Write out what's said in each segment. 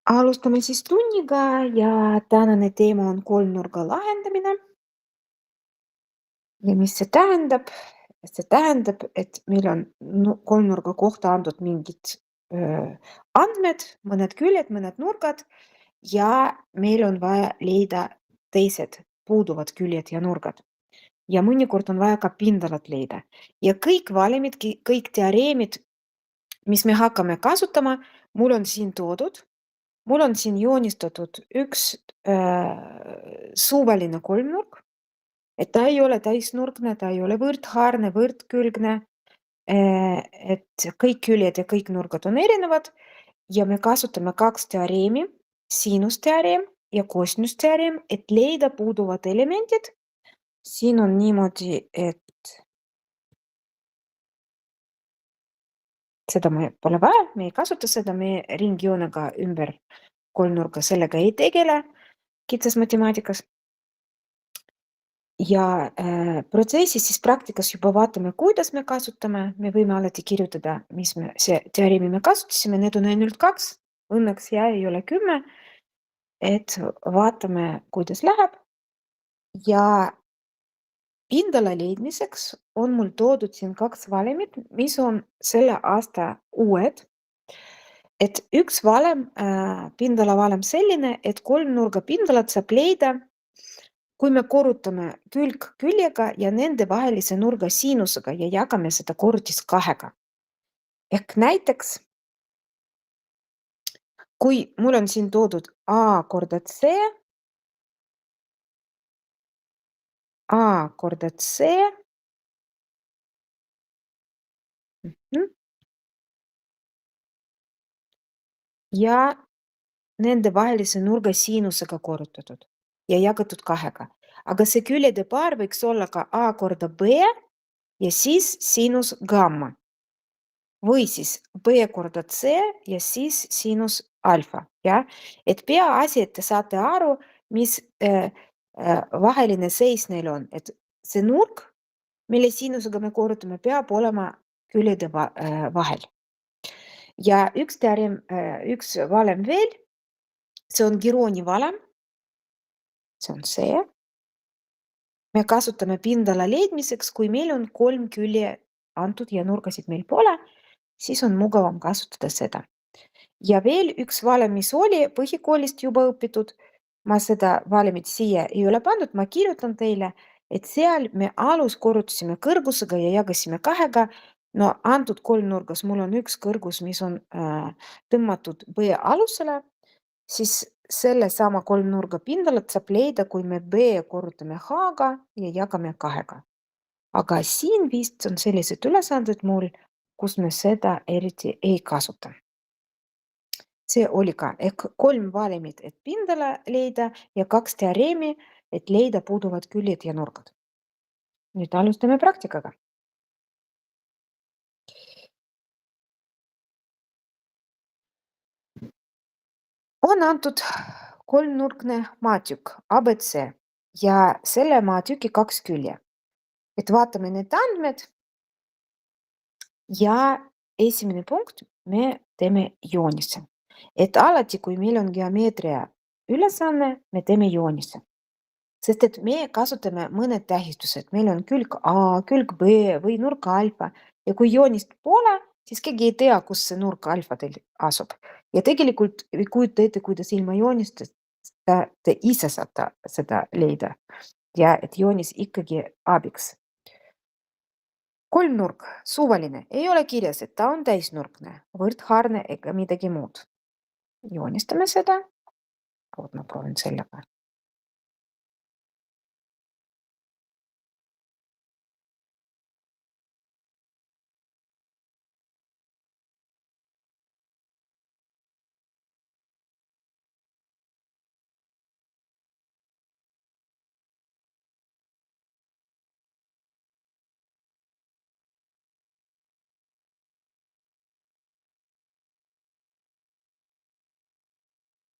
Alustame siis tunniga ja tänane teema on kolmnurga lahendamine. Ja mis see tähendab? See tähendab, et meil on kolmnurga kohta antud mingid andmed, mõned küljed, mõned nurgad ja meil on vaja leida teised puuduvad küljed ja nurgad. Ja mõnikord on vaja ka pindalat leida. Ja kõik valemid, kõik teoreemid, mis me hakkame kasutama, mul on siin toodud. Mul on siin joonistatud üks suvaline kolmnurk, et ta ei ole täisnurkne, ta ei ole võrdhaarne, võrdkülgne, et kõik küljed ja kõik nurgad on erinevad ja me kasutame kaks teoreemi, siinusteoreem ja kosinüsteoreem, et leida puuduvad elemendid. Siin on niimoodi, et seda pole vaja, me ei kasuta seda, me ringjoonega ümber kolmnurga sellega ei tegele kitsas matemaatikas. Ja protsessis siis praktikas juba vaatame, kuidas me kasutame, me võime alati kirjutada, mis see teoreemi me kasutasime, need on ainult 2, õnneks ei ole 10, et vaatame, kuidas läheb. Ja pindala leidmiseks on mul toodud siin 2 valemit, mis on selle aasta uued. Et üks valem, pindala valem selline, et kolmnurga pindalat saab leida, kui me korrutame külg küljega ja nende vahelise nurga siinusega ja jagame seda korrutis 2-ga. Ehk näiteks, kui mul on siin toodud A korda C ja nende vahelise nurga siinusega korrutatud ja jagatud 2-ga. Aga see küljede paar võiks olla ka A korda B ja siis siinus gamma. Või siis B korda C ja siis siinus alfa, jah? Et peaasi, et te saate aru, mis vaheline seis neil on. Et see nurk, mille siinusega me korrutame, peab olema küljede vahel. Ja üks teoreem, üks valem veel, see on Gironi valem, see on see. Me kasutame pindala leidmiseks, kui meil on 3 külje antud ja nurgasid meil pole, siis on mugavam kasutada seda. Ja veel üks valem, mis oli põhikoolist juba õpitud, ma seda valemit siia ei ole pandud, ma kirjutan teile, et seal me alus korrutasime kõrgusega ja jagasime 2-ga. No antud kolmnurgas mul on üks kõrgus, mis on tõmmatud B alusele, siis selle sama kolmnurga pindalat saab leida, kui me B korrutame H-ga ja jagame 2-ga. Aga siin vist on sellised ülesanded mul, kus me seda eriti ei kasuta. See oli ka ehk 3 valemit, et pindala leida ja 2 teoreemi, et leida puuduvad küljed ja nurgad. Nüüd alustame praktikaga. On antud kolmnurkne maatükk ABC ja selle maatüki 2 külje. Et vaatame need andmed ja esimene punkt, me teeme joonise. Et alati, kui meil on geomeetria ülesanne, me teeme joonise. Sest et me kasutame mõned tähistused, meil on külg A, külg B või nurk alfa ja kui joonist pole, siis keegi ei tea, kus see nurk alfa teil asub. Ja tegelikult ei kujuta ette, kuidas ilma joonisteta te ise saate seda leida ja et joonis ikkagi abiks. Kolmnurk, suvaline, ei ole kirjas, et ta on täisnurkne, võrdhaarne ega midagi muud. Joonistame seda. Oot, ma proovin sellega.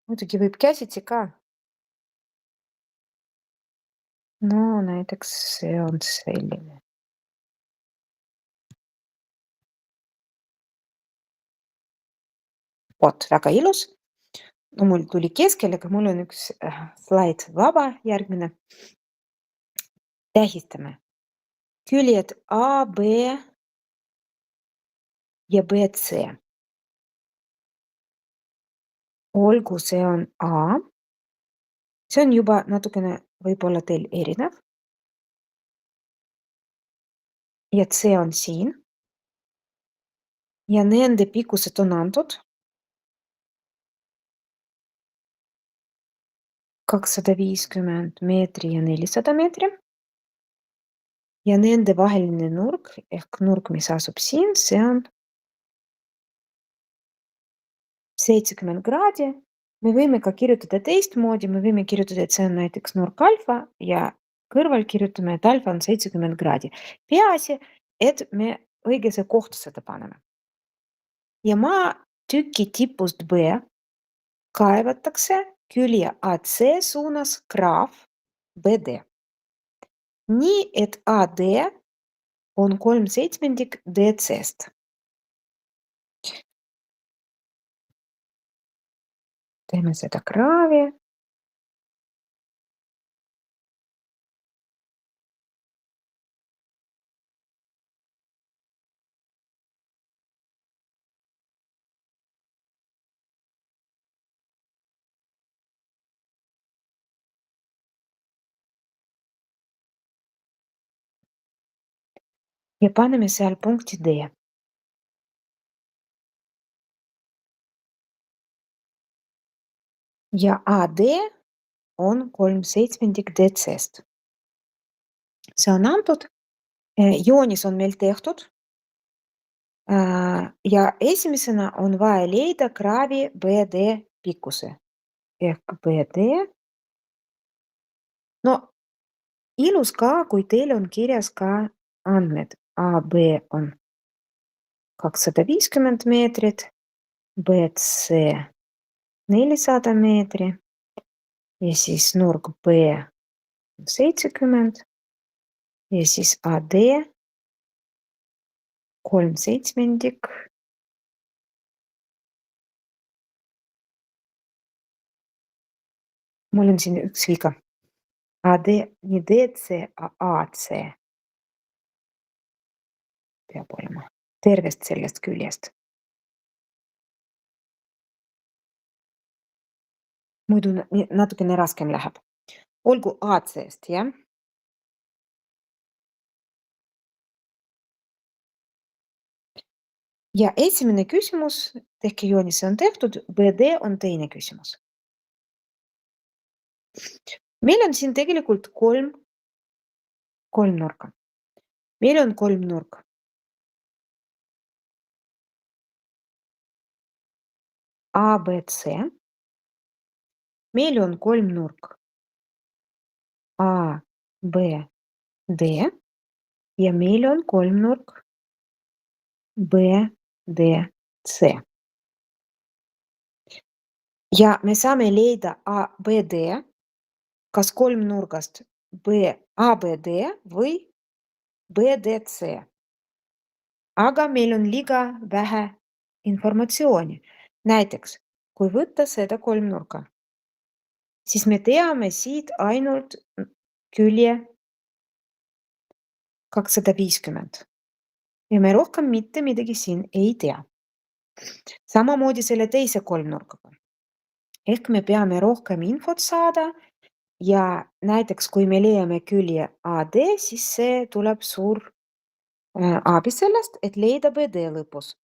Muidugi võib käsitsi ka. No näiteks see on selline. Vot, väga ilus. no mul tuli keskele, aga mul on üks slaid vaba, järgmine. Tähistame. Küljed A, B ja BC. Olgu, see on A. See on juba natukene võib-olla teil erinev. Ja C on siin. Ja nende pikkused on antud. 250 meetri ja 400 meetri. Ja nende vaheline nurk ehk nurk, mis asub siin, see on 70 kraadi. Me võime ka kirjutada teistmoodi, me võime kirjutada, et see on näiteks nurk alfa ja kõrval kirjutame, et alfa on 70 kraadi. Peaasi, et me õigesse kohta seda paneme. Ja maatüki tipust B kaevatakse külje AC suunas kraav BD. Nii, et AD on 3/7 DC-st. Teeme seda kraavi. Ja paneme seal punkti D. Ja AD on 3/7 DC-st. See on antud. Joonis on meil tehtud. Ja esimesena on vaja leida kraavi BD pikkuse. Ehk BD. No ilus ka, kui teil on kirjas ka andmed. AB on 250 meetrit, BC 400 meetri ja siis nurk B 70 ja siis AD 3/7. Mul on siin üks viga. AD, nii DC, AC peab olema tervest sellest küljest. Muidu natukene raskem läheb. Olgu AC-st, jah. Ja esimene küsimus, tehke joonis, see on tehtud, BD on teine küsimus. Meil on siin tegelikult kolm nurka. Meil on kolm nurka. ABC. Meil on kolm nurka. A, B, D ja meil on kolmnurk B, D, C. Ja me saame leida ABD kas kolmnurgast ABD või BDC. Aga meil on liiga vähe informatsiooni. Näiteks, kui võtta seda kolmnurka, siis me teame siit ainult külje 250 ja me rohkem mitte midagi siin ei tea. Samamoodi selle teise kolmnurgaga. Ehk me peame rohkem infot saada ja näiteks kui me leiame külje AD, siis see tuleb suur abi sellest, et leida BD lõpus.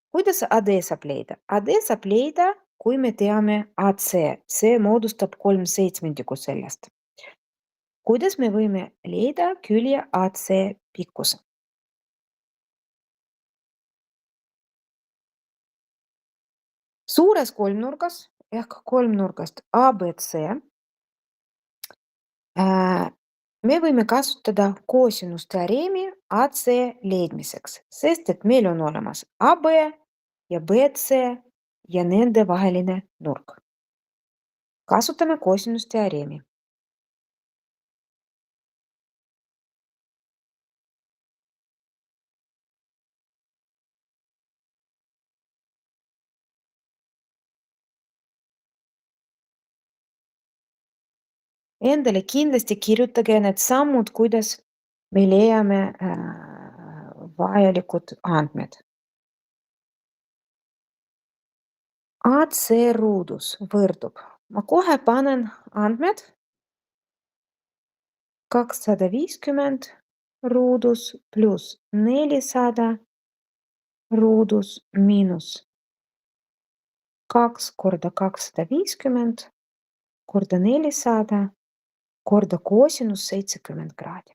Kuidas AD saab leida? AD saab leida, kui me teame AC, see moodustab 3/7 sellest. Kuidas me võime leida külje AC pikkuse? Suures kolmnurgas ehk kolmnurgast ABC me võime kasutada koosinusteoreemi AC leidmiseks, sest et meil on olemas AB ja BC ja nende vaheline nurk. Kasutame koosinusteoreemi. Endale kindlasti kirjutage need sammud, kuidas me leiame vajalikud andmed. AC ruudus võrdub. Ma kohe panen andmed 250 ruudus pluss 400 ruudus miinus 2 korda 250 korda 400 korda koosinus 70 kraadi.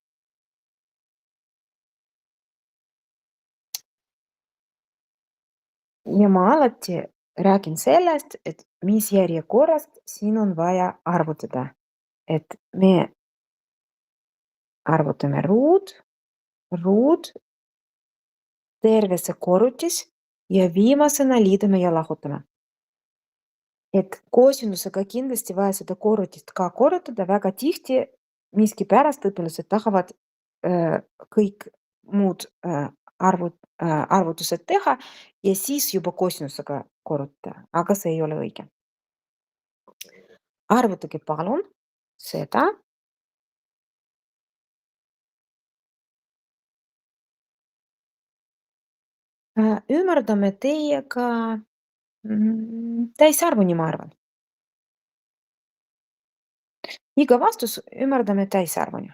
Ja ma alati räägin sellest, et mis järjekorrast siin on vaja arvutada. Et me arvutame ruud, terve see korrutis ja viimasena liidame ja lahutame. Et koosinusega kindlasti vaja seda korrutist ka korrutada, väga tihti miskipärast õpilased tahavad kõik muud arvutused teha ja siis juba koosinusega korrutada, aga see ei ole õige. Arvutage palun seda. Ümardame teiega täisarvuni, ma arvan. Iga vastus ümardame täisarvuni.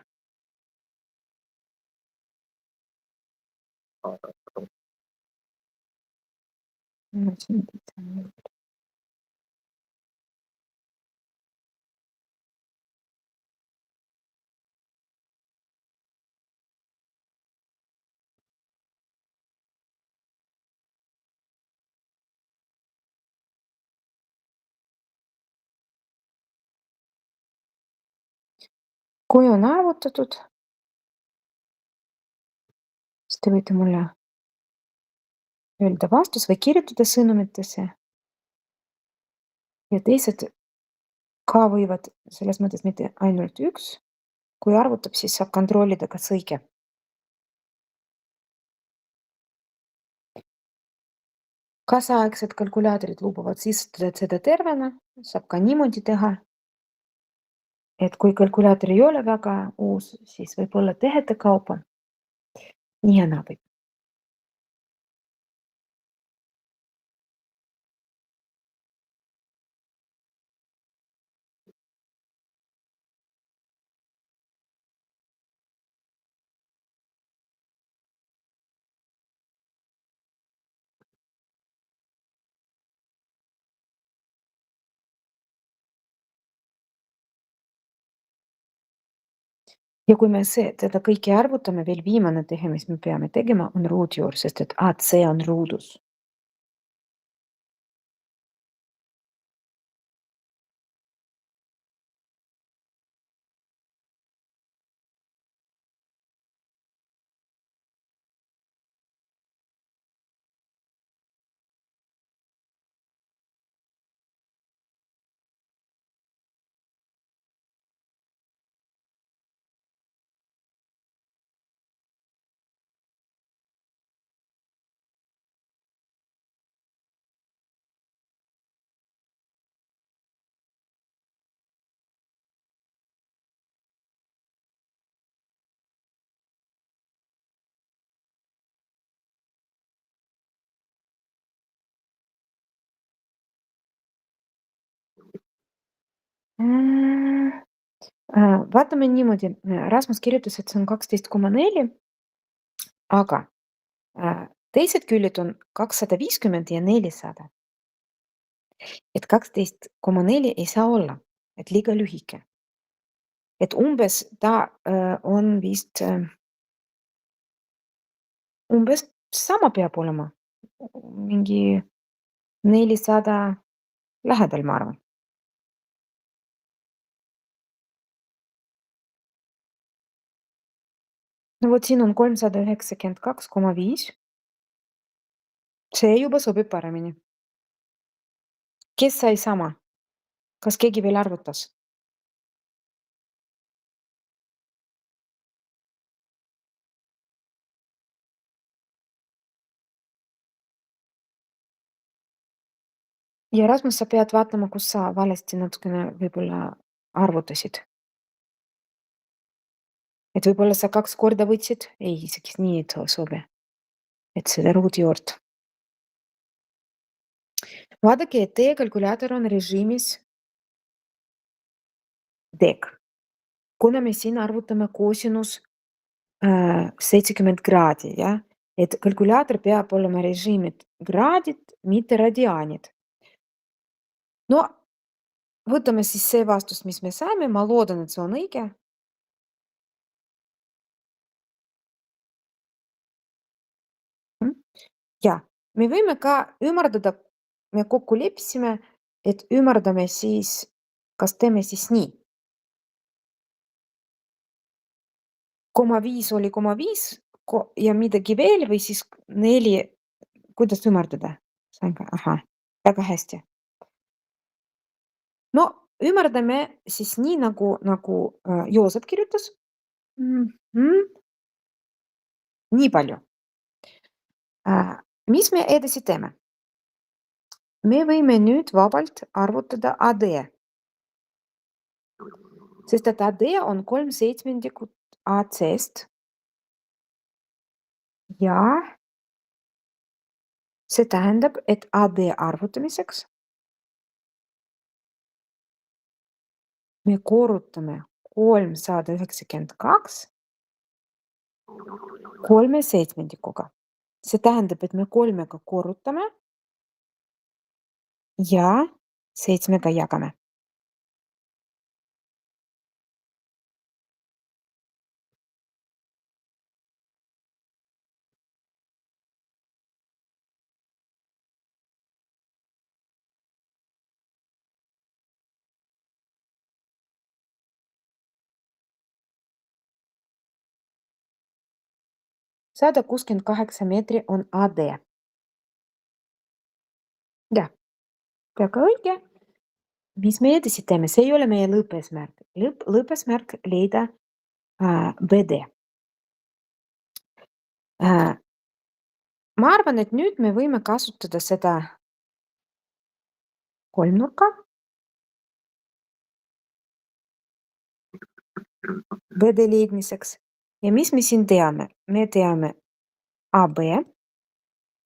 Kui on arvutatud, siis te võite mulle öelda vastus või kirjutada sõnumitesse ja teised ka võivad, selles mõttes mitte ainult üks, kui arvutab, siis saab kontrollida, kas õige. Kaasaegsed kalkulaatorid lubavad sisestada seda tervena, saab ka niimoodi teha, et kui kalkulaator ei ole väga uus, siis võib-olla tehete kaupa. Nii ja naa võib. Ja kui me seda kõike arvutame, veel viimane tehe, mis me peame tegema, on ruudu juures, sest et AC on ruudus. Äh, Vaatame niimoodi, Rasmus kirjutas, et see on 12,4, aga teised küljed on 250 ja 400. Et 12,4 ei saa olla, et liiga lühike. Et umbes ta on vist umbes sama peab olema, mingi 400 lähedal, ma arvan. No vot siin on 392,5. See juba sobib paremini. Kes sai sama? Kas keegi veel arvutas? Ja Rasmus, sa pead vaatama, kus sa valesti natukene võib-olla arvutasid. Et võib-olla sa 2 korda võtsid? Ei, isegi nii ei sobi, et seda ruudjuurt. Vaadake, et teie kalkulaator on režiimis DEC. Kuna me siin arvutame koosinus 70 kraadi, jah, et kalkulaator peab olema režiimid kraadid, mitte radiaanid. No võtame siis see vastus, mis me saime, ma loodan, et see on õige. Ja me võime ka ümardada, me kokku leppisime, et ümardame siis, kas teeme siis nii, 0,5 oli 0,5 ja midagi veel või siis 4, kuidas ümardada? Sain ka, ahah, väga hästi. No ümardame siis nii, nagu Joosep kirjutas. Mhm. Nii palju. Mis me edasi teeme? Me võime nüüd vabalt arvutada AD, sest et AD on 3/7 AC-st ja see tähendab, et AD arvutamiseks me korrutame 392 3/7. See tähendab, et me 3-ga korrutame ja 7-ga jagame. Sada 68 meetri on AD. Jah, väga õige. Mis me edasi teeme? See ei ole meie lõppesmärk. Lõppesmärk leida BD. Ma arvan, et nüüd me võime kasutada seda kolmnurka BD leidmiseks. Ja mis me siin teame? Me teame AB,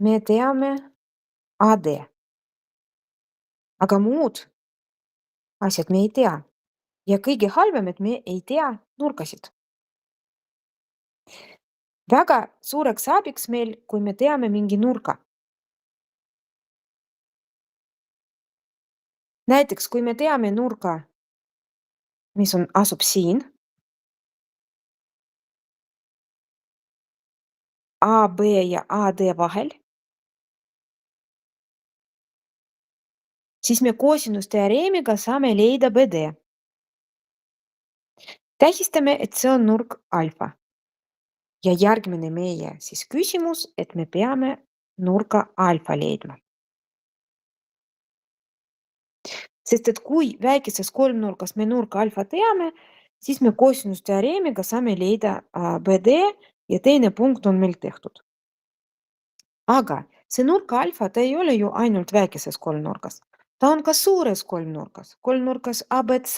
me teame AD. Aga muud asjad me ei tea. Ja kõige halvem, et me ei tea nurkasid. Väga suureks abiks meil, kui me teame mingi nurga. Näiteks, kui me teame nurga, mis asub siin, AB ja AD vahel, siis me koosinusteoreemiga saame leida BD. Tähistame, et see on nurk alfa. Ja järgmine meie siis küsimus, et me peame nurka alfa leidma. Sest et kui väikeses kolmnurgas me nurka alfa teame, siis me koosinusteoreemiga saame leida BD ja teine punkt on meil tehtud. Aga see nurk alfa, ta ei ole ju ainult väikeses kolmnurgas. Ta on ka suures kolmnurgas ABC.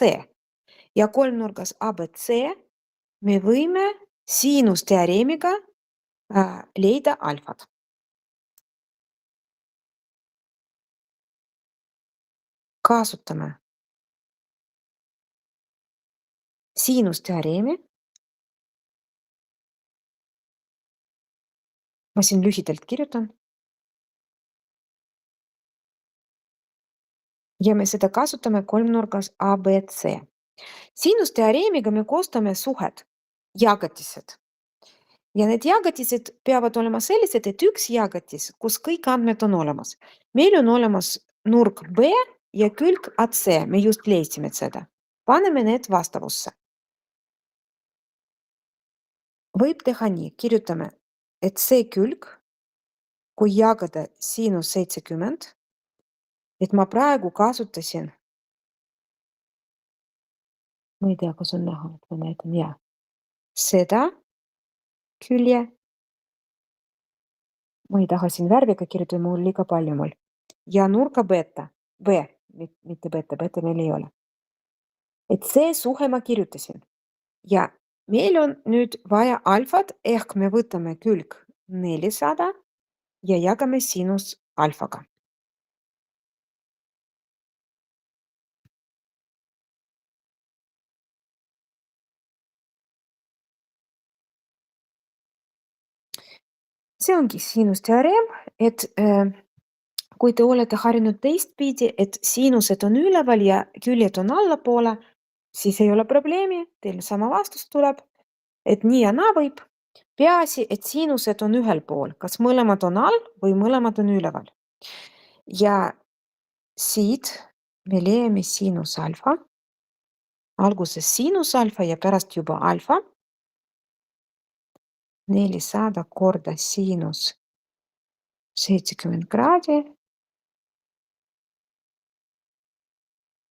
Ja kolmnurgas ABC me võime siinusteoreemiga leida alfat. Kasutame siinusteoreemi. Ma siin lühidalt kirjutan. Ja me seda kasutame kolmnurgas ABC. Siinusteoreemiga me koostame suhed, jagatised. Ja need jagatised peavad olema sellised, et üks jagatis, kus kõik andmed on olemas. Meil on olemas nurk B ja külg AC, me just leidsime seda. Paneme need vastavusse. Võib teha nii, kirjutame, et see külg, kui jagada siinus 70, et ma praegu kasutasin, ma ei tea, kas on näha, et ma näitan, jah, seda külje, ma ei taha siin värviga kirjutada, mul liiga palju mul, ja nurka beta, B, mitte beta, beta meil ei ole. Et see suhe ma kirjutasin ja Meil on nüüd vaja alfat ehk me võtame külg 400 ja jagame sinus alfaga. See ongi siinusteoreem, et kui te olete harjunud teistpidi, et siinused on üleval ja küljed on allapoole, siis ei ole probleemi, teil sama vastus tuleb, et nii ja naa võib. Peaasi, et siinused on ühel pool, kas mõlemad on all või mõlemad on üleval. Ja siit me leiame siinus alfa, alguses siinus alfa ja pärast juba alfa. 400 korda siinus 70 kraadi.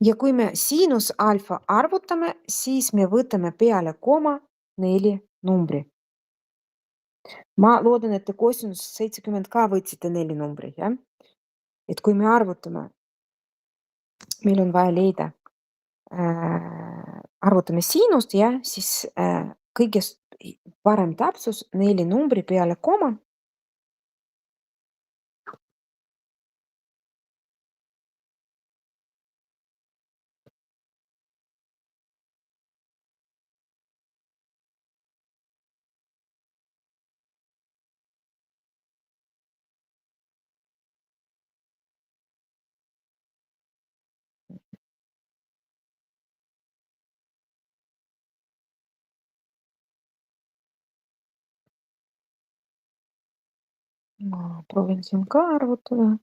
Ja kui me siinus alfa arvutame, siis me võtame peale koma 4 numbri. Ma loodan, et te kosinus 70 ka võtsite 4 numbri, jah? Et kui me arvutame, meil on vaja leida, arvutame siinust, jah, siis kõigest parem täpsus 4 numbri peale koma. Ma proovin siin ka arvutada.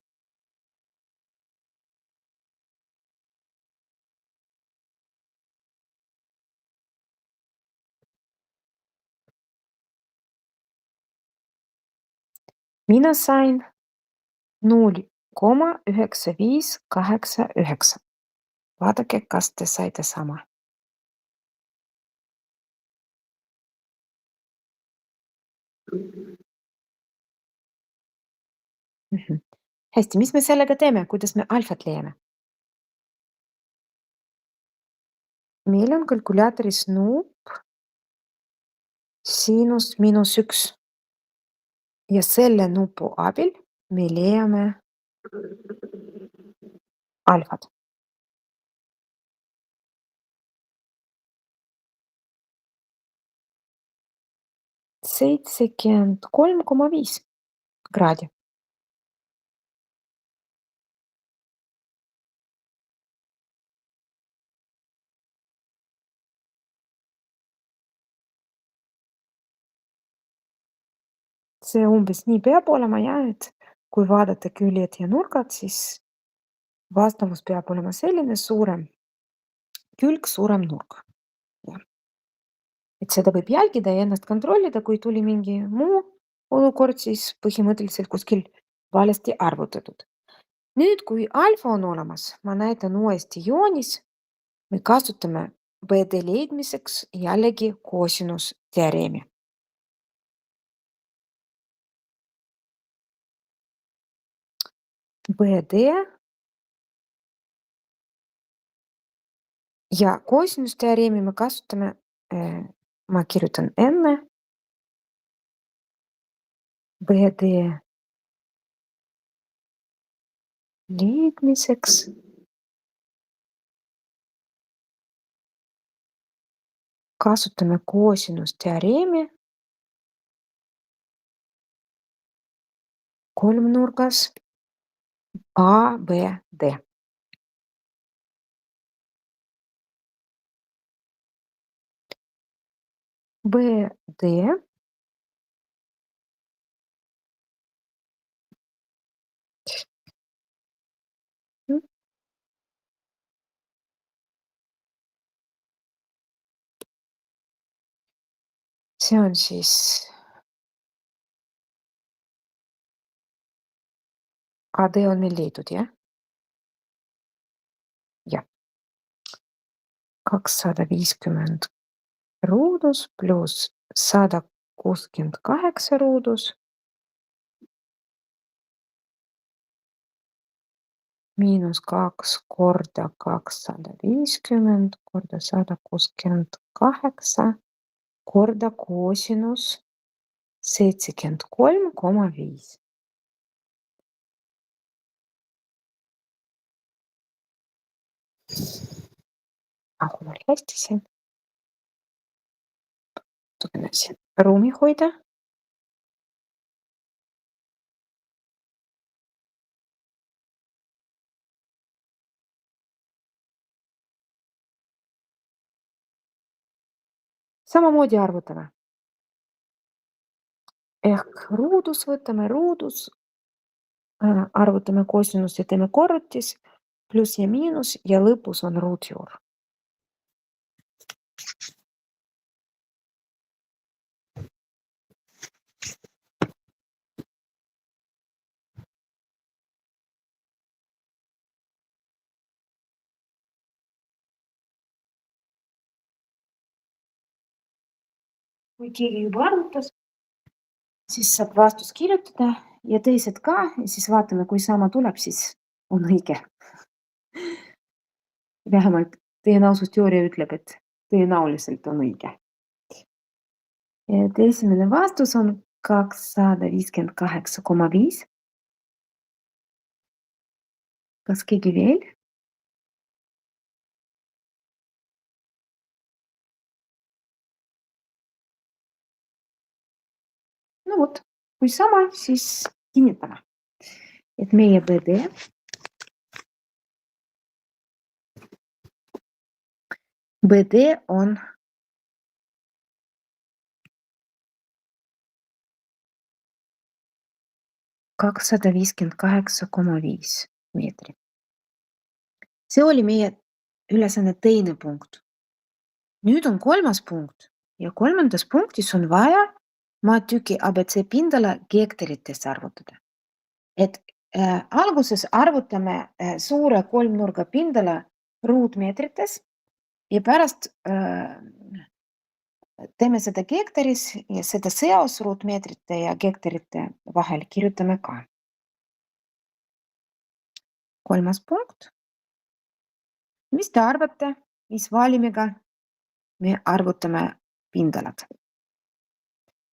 Mina sain 0,9589. Vaadake, kas te saite sama. Hästi, mis me sellega teeme, kuidas me alfat leiame? Meil on kalkulaatoris nupp siinus -1 ja selle nupu abil me leiame alfat. 73,5 kraadi. See umbes nii peab olema jah, et kui vaadata küljed ja nurgad, siis vastavus peab olema selline suurem külg, suurem nurk. Jah. Et seda võib jälgida ja ennast kontrollida, kui tuli mingi muu olukord, siis põhimõtteliselt kuskil valesti arvutatud. Nüüd, kui alfa on olemas, ma näitan uuesti joonis, me kasutame BD leidmiseks jällegi koosinusteoreemi. BD ja koosinusteoreemi me kasutame, ma kirjutan enne BD leidmiseks kasutame koosinusteoreemi kolmnurgas ABD. BD see on siis AD on meil leidnud, jah? Jah. 250 ruudus pluss 168 ruudus miinus 2 korda 250 korda 168 korda koosinus 73,5. Ah, mul oli hästi siin. Natukene siin ruumi hoida. Samamoodi arvutame. Ehk ruudus võtame ruudus, arvutame koosinus ja teeme korrutis, pluss ja miinus ja lõpus on ruutjuur. Kui keegi juba arvutas, siis saab vastust kirjutada ja teised ka ja siis vaatame, kui sama tuleb, siis on õige. Vähemalt tõenäosusteooria ütleb, et tõenäoliselt on õige. Et esimene vastus on 258,5. Kas keegi veel? No vot, kui sama, siis kinnitame, et meie BD on 258,5 meetrit. See oli meie ülesanne teine punkt. Nüüd on kolmas punkt ja kolmandas punktis on vaja maatüki ABC pindala hektaritesse arvutada. Et alguses arvutame suure kolmnurga pindala ruutmeetrites ja pärast teeme seda hektaris ja seda seos ruutmeetrite ja hektarite vahel kirjutame ka. Kolmas punkt. Mis te arvate, mis valimiga me arvutame pindalad?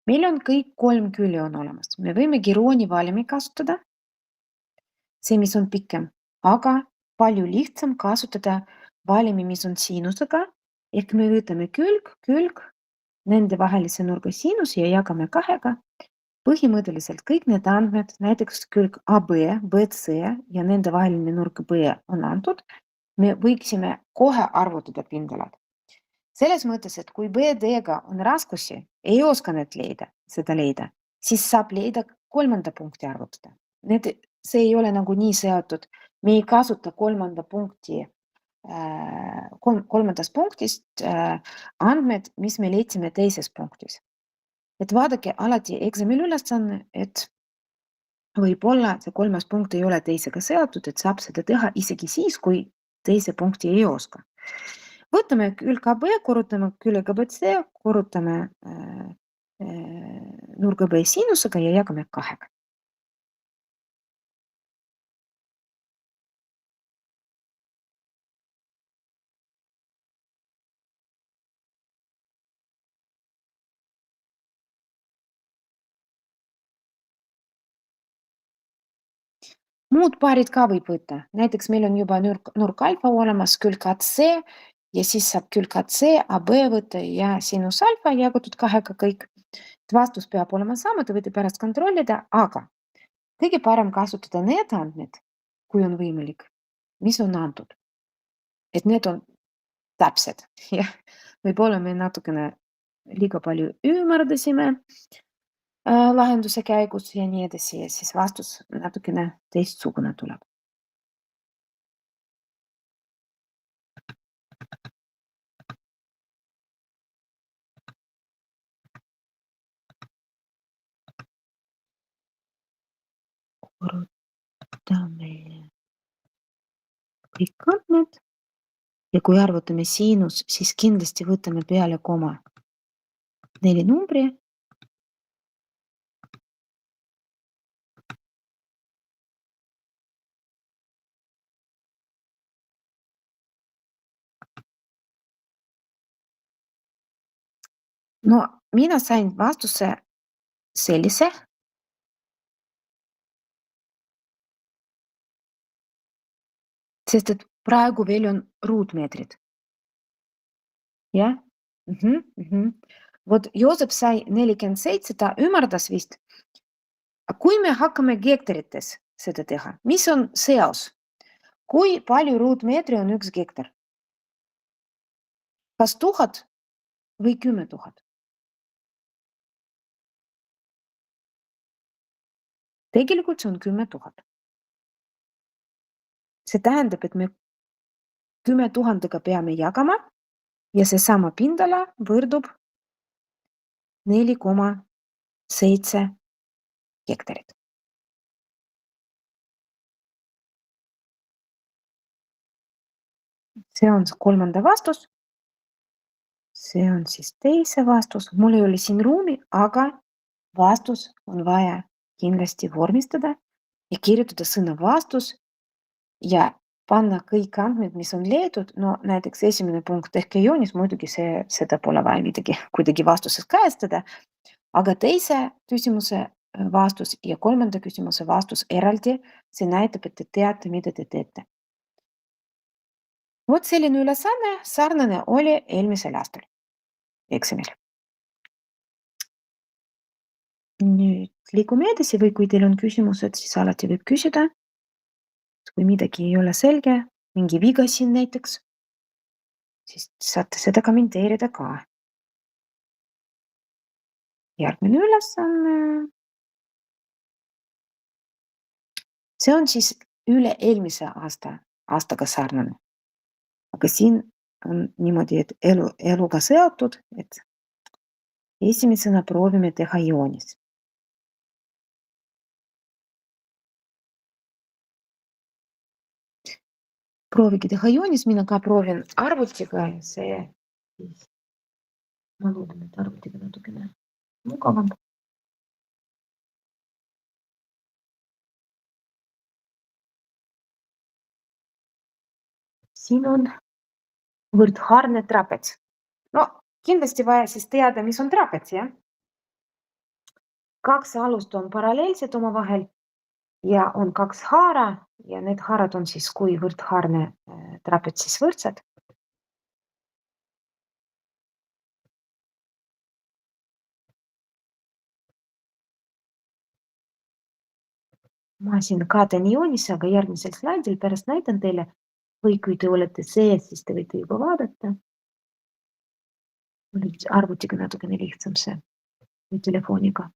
Meil on kõik kolm külje on olemas. Me võime Gironi valimi kasutada, see, mis on pikem, aga palju lihtsam kasutada valimi, mis on siinusega, ehk me võtame külg, nende vahelise nurga siinus ja jagame 2. Põhimõtteliselt kõik need andmed, näiteks külg AB, BC ja nende vaheline nurk B on antud, me võiksime kohe arvutada pindalad. Selles mõttes, et kui BD-ga on raskusi, ei oska seda leida, siis saab leida kolmanda punkti arvutada. See ei ole nagu nii seotud, me ei kasuta kolmandast punktist andmed, mis me leidsime teises punktis. Et vaadake alati eksamil ülesanne, et võib-olla see kolmas punkt ei ole teisega seotud, et saab seda teha isegi siis, kui teise punkti ei oska. Võtame külg AB, korrutame külg ABC, korrutame nurga B siinusega ja jagame 2. Muud paarid ka võib võtta, näiteks meil on juba nurk alfa olemas, külg AC ja siis saab külg AC, AB võtta ja sinus alfa jagatud 2-ga kõik. Vastus peab olema sama, te võite pärast kontrollida, aga kõige parem kasutada need andmed, kui on võimalik, mis on antud. Et need on täpsed ja võib-olla me natukene liiga palju ümardasime lahenduse käigus ja nii edasi ja siis vastus natukene teistsugune tuleb. Korrutame kõik andmed ja kui arvutame siinus, siis kindlasti võtame peale koma 4 numbri. No mina sain vastuse sellise, sest et praegu veel on ruutmeetrid, jah? Vot Joosep sai 47, ta ümardas vist. Kui me hakkame hektarites seda teha, mis on seos? Kui palju ruutmeetri on 1 hektar? Kas 1000 või 10 000? Tegelikult see on 10 000. See tähendab, et me 10 000-ga peame jagama ja seesama pindala võrdub 4,7 hektarit. See on kolmanda vastus. See on siis teise vastus. Mul ei ole siin ruumi, aga vastus on vaja kindlasti vormistada ja kirjutada sõna vastus ja panna kõik andmed, mis on leedud. No näiteks esimene punkt tehke joonis, muidugi seda pole vaja midagi kuidagi vastuses kajastada, aga teise küsimuse vastus ja kolmanda küsimuse vastus eraldi, see näitab, et te teate, mida te teete. Vot selline ülesanne sarnane oli eelmisel aastal eksamil. Nüüd liigume edasi või kui teil on küsimused, siis alati võib küsida. Kui midagi ei ole selge, mingi viga siin näiteks, siis saate seda kommenteerida ka. Järgmine ülesanne. See on siis üle-eelmise aastaga sarnane. Aga siin on niimoodi, et eluga seotud, et esimesena proovime teha joonis. Proovige teha joonis, mina ka proovin arvutiga ja see siis ma loodan, et arvutiga natukene mugavam. Siin on võrdhaarne trapets. No kindlasti vaja siis teada, mis on trapets, jah? Kaks alust on paralleelsed omavahel ja on kaks haara ja need haarad on siis, kui võrdhaarne trapetsis võrdsed. Ma siin kaotan joonise, aga järgmisel slaidil pärast näitan teile või kui te olete sees, siis te võite juba vaadata. Mul arvutiga natukene lihtsam see või telefoniga.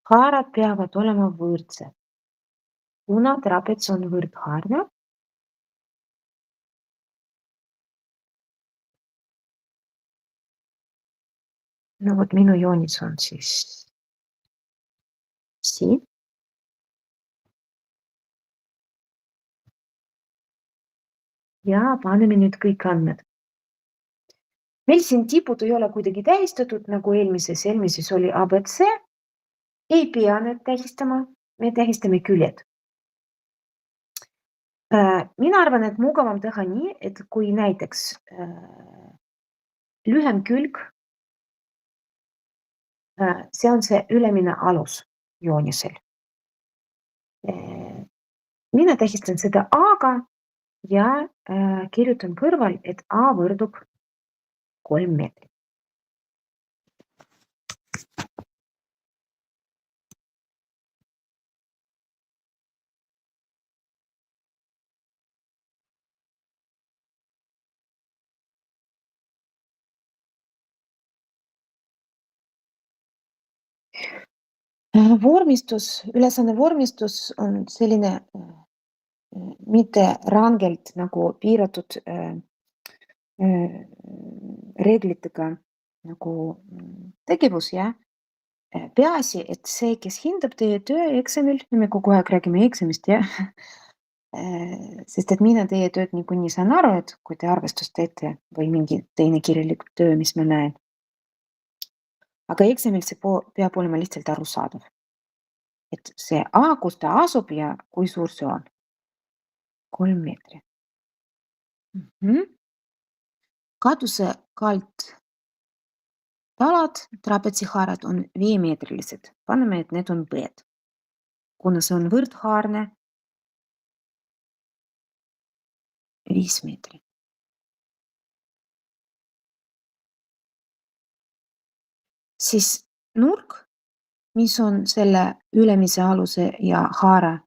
Haarad peavad olema võrdsed. Kuna trapets on võrdhaarne, no vot minu joonis on siis siin. Ja paneme nüüd kõik andmed. Meil siin tipud ei ole kuidagi tähistatud, nagu eelmises oli ABC. Ei pea need tähistama, me tähistame küljed. Mina arvan, et mugavam teha nii, et kui näiteks lühem külg, see on see ülemine alus joonisel. Mina tähistan seda A-ga ja kirjutan kõrval, et A võrdub 3 meetrit. Ülesanne vormistus on selline mitte rangelt nagu piiratud reeglitega nagu tegevus, jah. Peaasi, et see, kes hindab teie töö eksamil, me kogu aeg räägime eksamist, jah. Sest et mina teie tööd niikuinii saan aru, et kui te arvestust teete või mingi teine kirjalik töö, mis ma näen. Aga eksamil see peab olema lihtsalt arusaadav. et see A, kus ta asub ja kui suur see on? 3 meetrit. Mhm. Katuse kaldtalad, trapetsihaared on 5-meetrilised. Paneme, et need on B-d. Kuna see on võrdhaarne, 5 meetrit. Siis nurk, mis on selle ülemise, aluse ja haare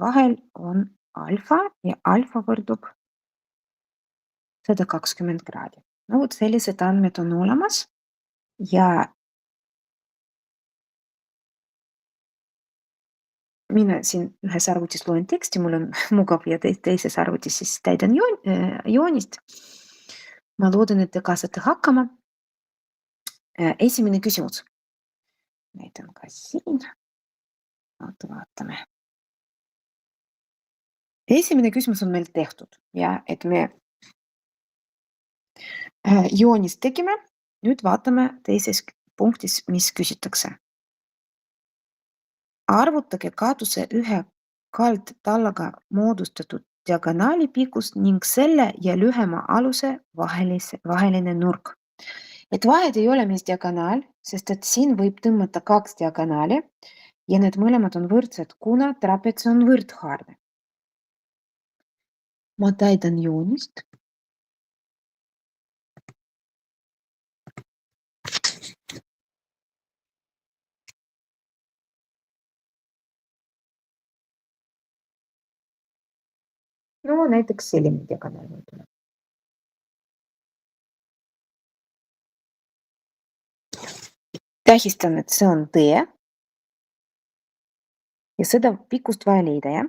vahel, on alfa ja alfa võrdub 120 kraadi. No vot sellised andmed on olemas ja mina siin ühes arvutis loen teksti, mul on mugav ja teises arvutis siis täidan joonist. Ma loodan, et te ka saate hakkama. Esimene küsimus. Näitan ka siin. Vaatame. Esimene küsimus on meil tehtud ja et me joonist tegime. Nüüd vaatame teises punktis, mis küsitakse. Arvutage katuse ühe kaldtallaga moodustatud diagonaali pikkust ning selle ja lühema aluse vaheline nurk. Et vahed ei ole mis diagonaal, sest et siin võib tõmmata 2 diagonaali ja need mõlemad on võrdsed, kuna trapets on võrdhaarne. Ma täidan joonist. No näiteks selline diagonaal võib-olla. Tähistan, et see on D ja seda pikkust vaja leida, jah?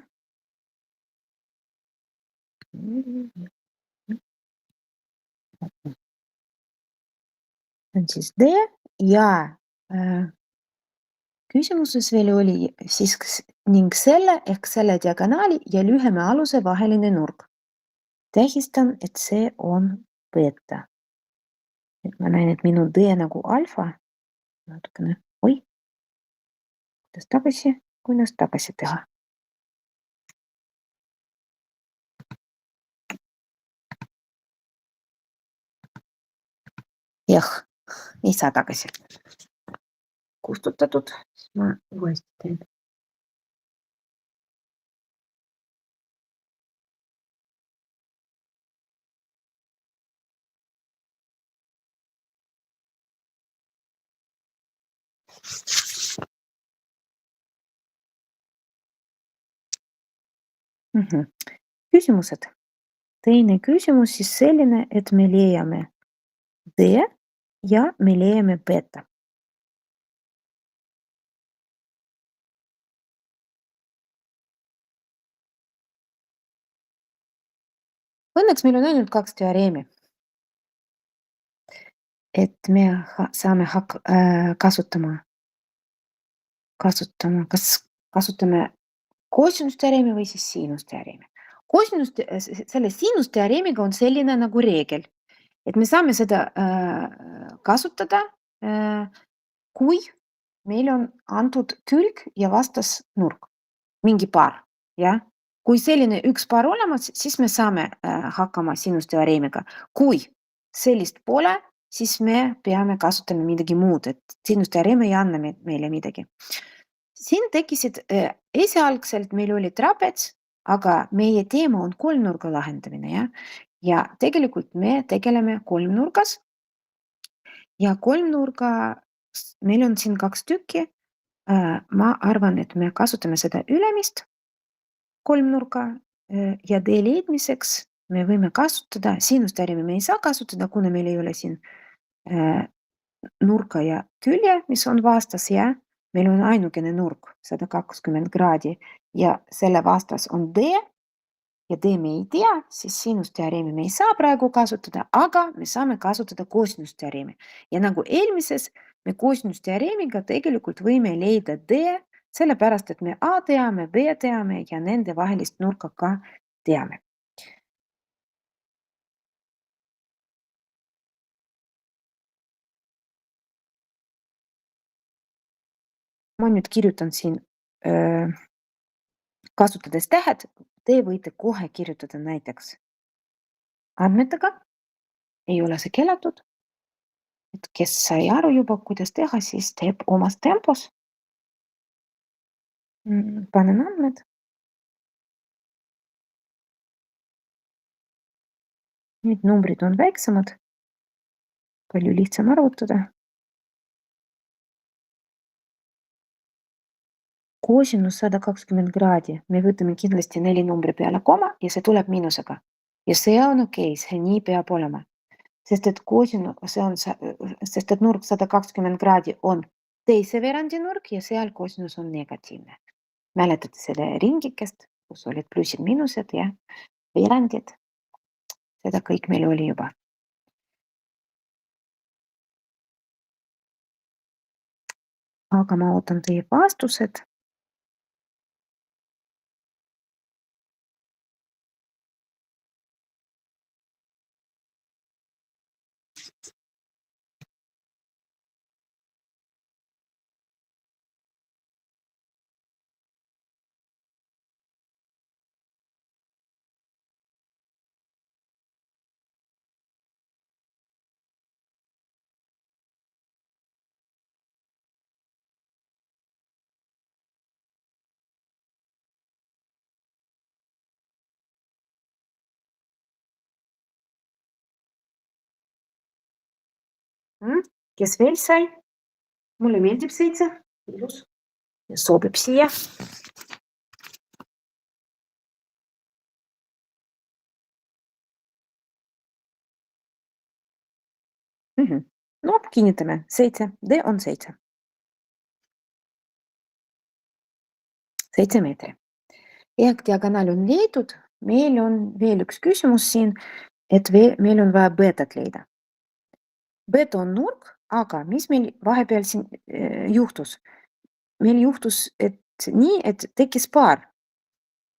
On siis D ja küsimuses veel oli siis ning selle ehk selle diagonaali ja lühema aluse vaheline nurk. Tähistan, et see on beta. Et ma näen, et minu D nagu alfa. Natukene, kuidas tagasi teha. Jah, ei saa tagasi. Kustutatud, siis ma uuesti teen. Küsimused. Teine küsimus siis selline, et me leiame D ja me leiame beta. Õnneks meil on ainult 2 teoreemi. Et me saame kasutama, kas kasutame koosinusteoreemi või siis siinusteoreemi. Selle siinusteoreemiga on selline nagu reegel, et me saame seda kasutada, kui meil on antud külg ja vastasnurk, mingi paar, jah. Kui selline üks paar olemas, siis me saame hakkama siinusteoreemiga. Kui sellist pole, siis me peame kasutama midagi muud, et siinusteoreem ei anna meile midagi. Siin tekkisid, esialgselt meil oli trapets, aga meie teema on kolmnurga lahendamine, jah. Ja tegelikult me tegeleme kolmnurgas ja kolmnurga meil on siin 2 tükki. Ma arvan, et me kasutame seda ülemist kolmnurka ja D leidmiseks me võime kasutada, siinusteoreemi me ei saa kasutada, kuna meil ei ole siin nurka ja külje, mis on vastas, jah. Meil on ainukene nurk 120 kraadi ja selle vastas on D ja D me ei tea, siis siinusteoreemi me ei saa praegu kasutada, aga me saame kasutada koosinusteoreemi. Ja nagu eelmises, me koosinusteoreemiga tegelikult võime leida D, sellepärast et me A teame, B teame ja nende vahelist nurka ka teame. Ma nüüd kirjutan siin kasutades tähed, te võite kohe kirjutada näiteks andmetega, ei ole see keelatud, et kes sai aru juba, kuidas teha, siis teeb omas tempos. Panen andmed. Nüüd numbrid on väiksemad, palju lihtsam arvutada. Kosinus 120 kraadi, me võtame kindlasti 4 numbri peale koma ja see tuleb miinusega. Ja see on okei, see nii peab olema. Sest et sest et nurk 120 kraadi on teise veerandi nurk ja seal kosinus on negatiivne. Mäletate selle ringikest, kus olid plussid-miinused ja veerandid? Seda kõik meil oli juba. Aga ma ootan teie vastused. Kes veel sai? Mulle meeldib 7, ilus ja sobib siia. No kinnitame, 7, D on 7. 7 meetri. Ehk diagonaal on leitud, meil on veel üks küsimus siin, et meil on vaja beetat leida. Beta on nurk, aga mis meil vahepeal siin juhtus? Meil juhtus, et nii, et tekkis paar.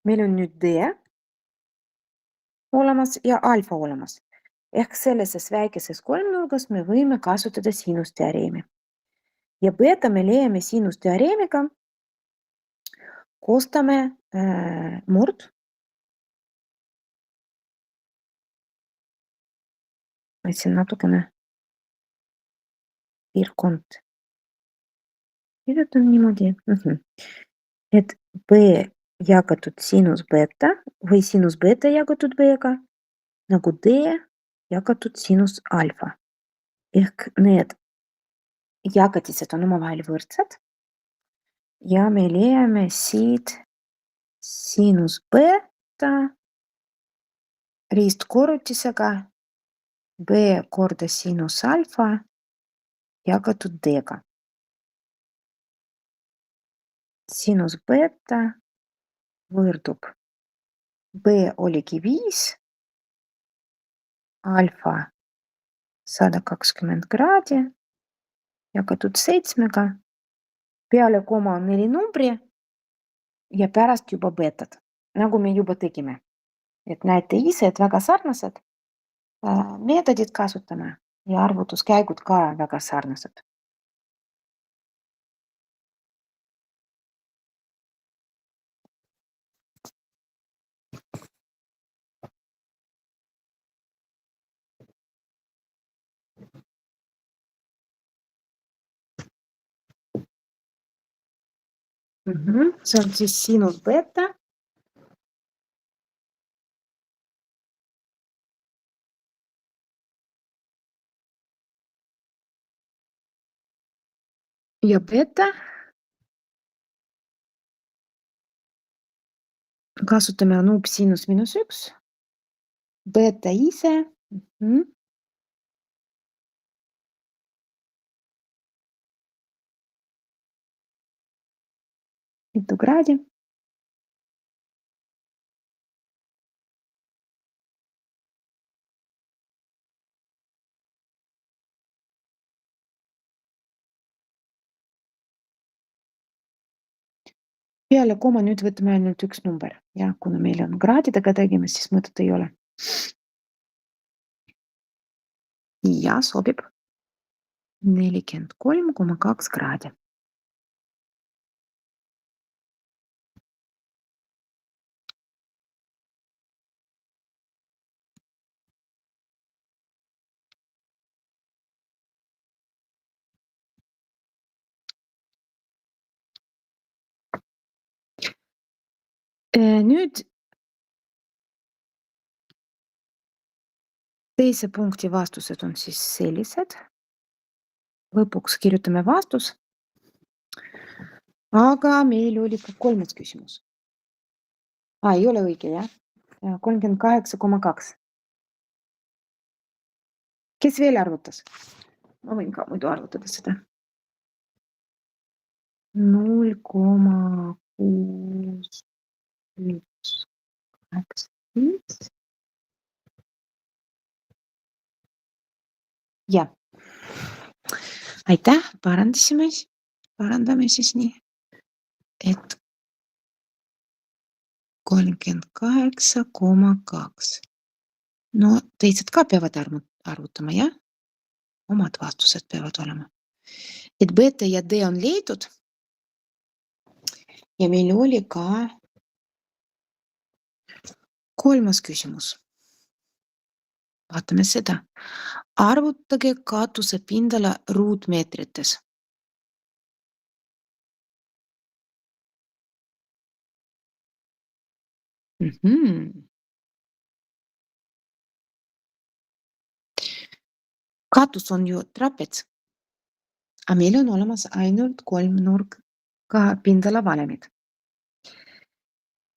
Meil on nüüd D olemas ja alfa olemas. Ehk sellises väikeses kolmnurgas me võime kasutada siinusteoreemi. Ja beta me leiame siinusteoreemiga, koostame murd. Võtsin natukene piirkond. Kirjutan niimoodi, et B jagatud sinus beta või sinus beta jagatud B-ga nagu D jagatud sinus alfa. Ehk need jagatised on omavahel võrdsed ja me leiame siit sinus beta riistkorrutisega B korda sinus alfa jagatud D-ga. Sinus beta võrdub B oligi 5, alfa 120 kraadi jagatud 7-ga, peale koma on 4 numbri ja pärast juba betat, nagu me juba tegime. Et näete ise, et väga sarnased meetodid kasutame ja arvutuskäigud ka väga sarnased. See on siis sinus beta. Ja beta kasutame anup sinus miinus 1. Beta ise. Mitu kraadi. Peale koma nüüd võtame ainult üks number ja kuna meil on kraadidega tegemist, siis mõtet ei ole. Ja sobib 43,2 kraadi. Nüüd teise punkti vastused on siis sellised. Lõpuks kirjutame vastus. Aga meil oli ka 3. küsimus. Ei ole õige, jah? 38,2. Kes veel arvutas? Ma võin ka muidu arvutada seda. 0,6185. Jah. Aitäh, parandame siis nii, et 38,2. No teised ka peavad arvutama, jah? Omad vastused peavad olema. Et beta ja D on leitud. Ja meil oli ka 3. küsimus. Vaatame seda. Arvutage katuse pindala ruutmeetrites. Katus on ju trapets. Aga meil on olemas ainult 3 nurka pindalavalemid.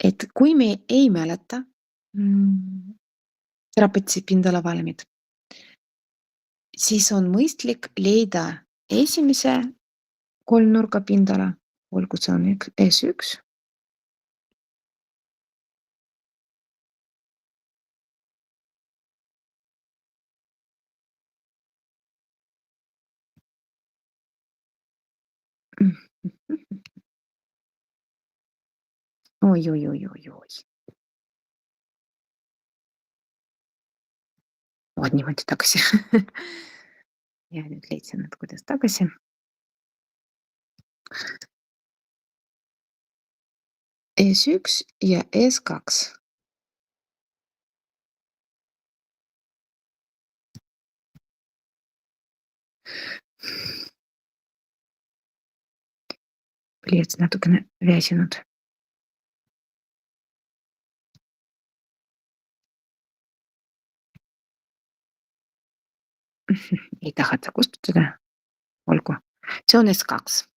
Et kui me ei mäleta trapetsi pindalavalemid, siis on mõistlik leida esimese 3 nurka pindala, olgu see on S1. Oi. Vot niimoodi tagasi. Ja nüüd leidsin, et kuidas tagasi. S1 ja S2. Pliits natukene väsinud. Ei taheta kustutada. Olgu. See on S2.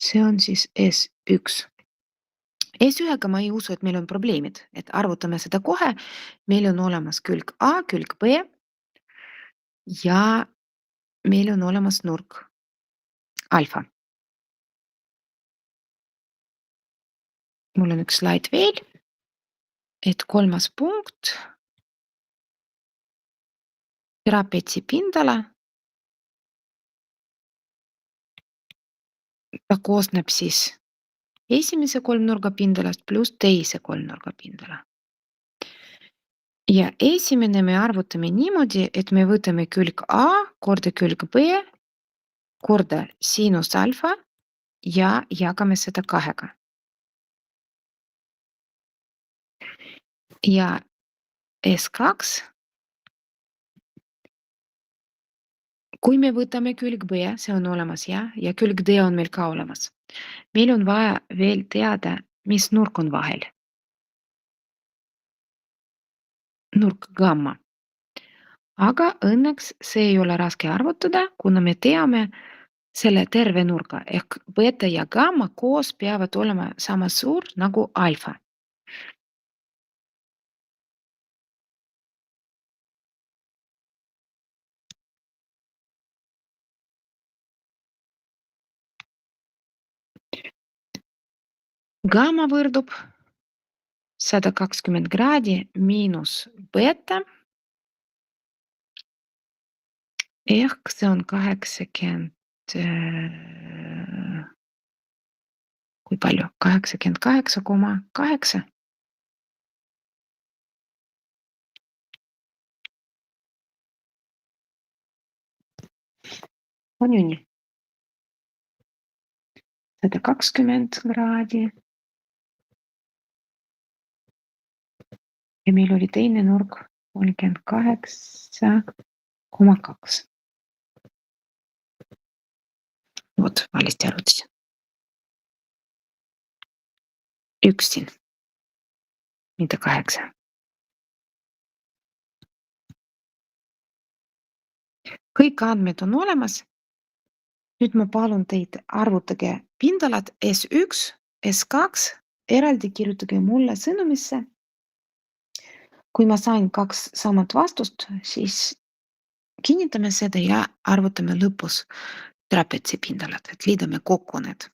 See on siis S1. S1-ga ma ei usu, et meil on probleemid. Et arvutame seda kohe. Meil on olemas külg A, külg B. Ja meil on olemas nurk alfa. Mul on üks slaid veel. Et 3. punkt. Trapetsi pindala. Ta koosneb siis esimese 3 nurga pindalast pluss teise 3 nurga pindala. Ja esimene me arvutame niimoodi, et me võtame külg A korda külg B korda sinus alfa ja jagame seda 2-ga. Ja S2, kui me võtame külg B, see on olemas, ja külg D on meil ka olemas. Meil on vaja veel teada, mis nurk on vahel. Nurk gamma. Aga õnneks see ei ole raske arvutada, kuna me teame selle terve nurga ehk beta ja gamma koos peavad olema sama suur nagu alfa. Gamma võrdub 120 kraadi miinus beta ehk see on 80, kui palju? 88,8. On ju nii? 120 kraadi. Ja meil oli teine nurk 38,2. Vot, valesti arvutasin. 1 siin, mitte 8. Kõik andmed on olemas. Nüüd ma palun teid, arvutage pindalad S1, S2, eraldi kirjutage mulle sõnumisse. Kui ma sain 2 samat vastust, siis kinnitame seda ja arvutame lõpus trapetsi pindalad, et liidame kokku need.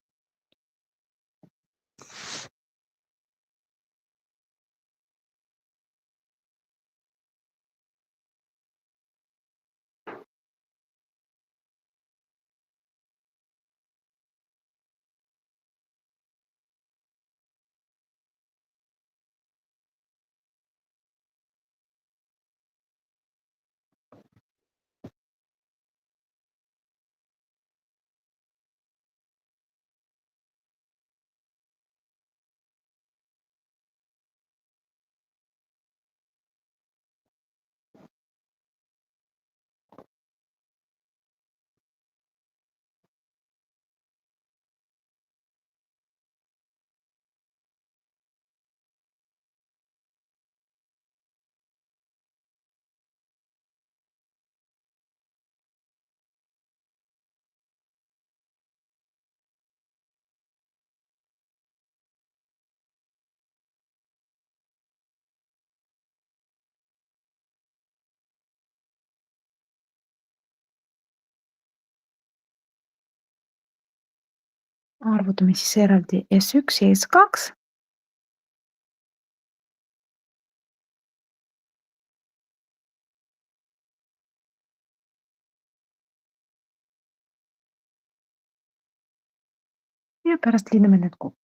Arvutame siis eraldi S1 ja S2. Ja pärast liidame need kokku.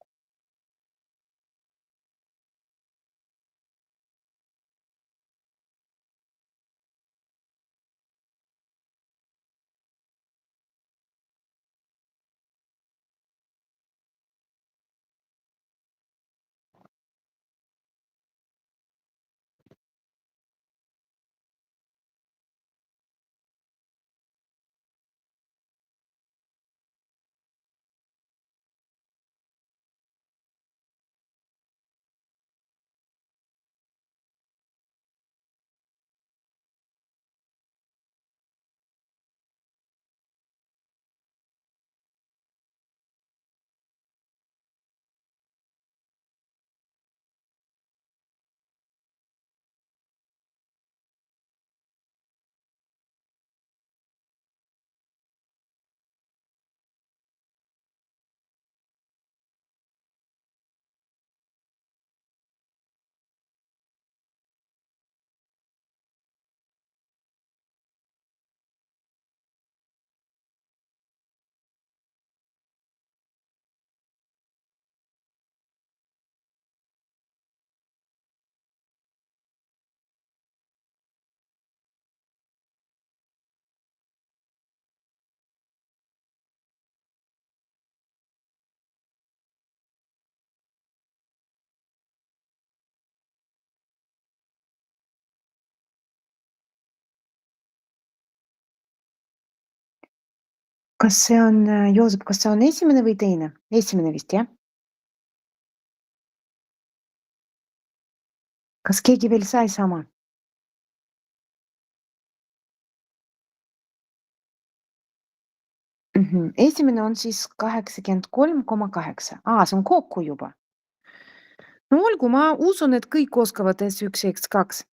Kas see on, Joosep, kas see on esimene või teine? Esimene vist, jah? Kas keegi veel sai sama? Esimene on siis 83,8. See on kokku juba. No olgu, ma usun, et kõik oskavad S1 ja S2.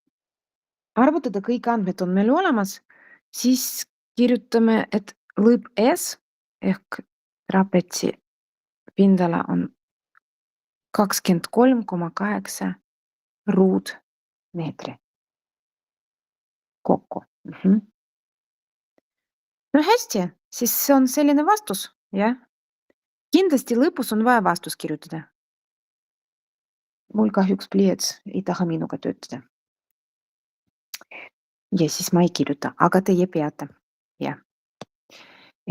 Arvutada kõik andmed on meil olemas, siis kirjutame, et lõip S ehk trapetsi pindala on 23,8 ruutmeetri kokku. No hästi, siis see on selline vastus, jah. Kindlasti lõpus on vaja vastus kirjutada. Mul kahjuks pliiats ei taha minuga töötada. Ja siis ma ei kirjuta, aga teie peate, jah.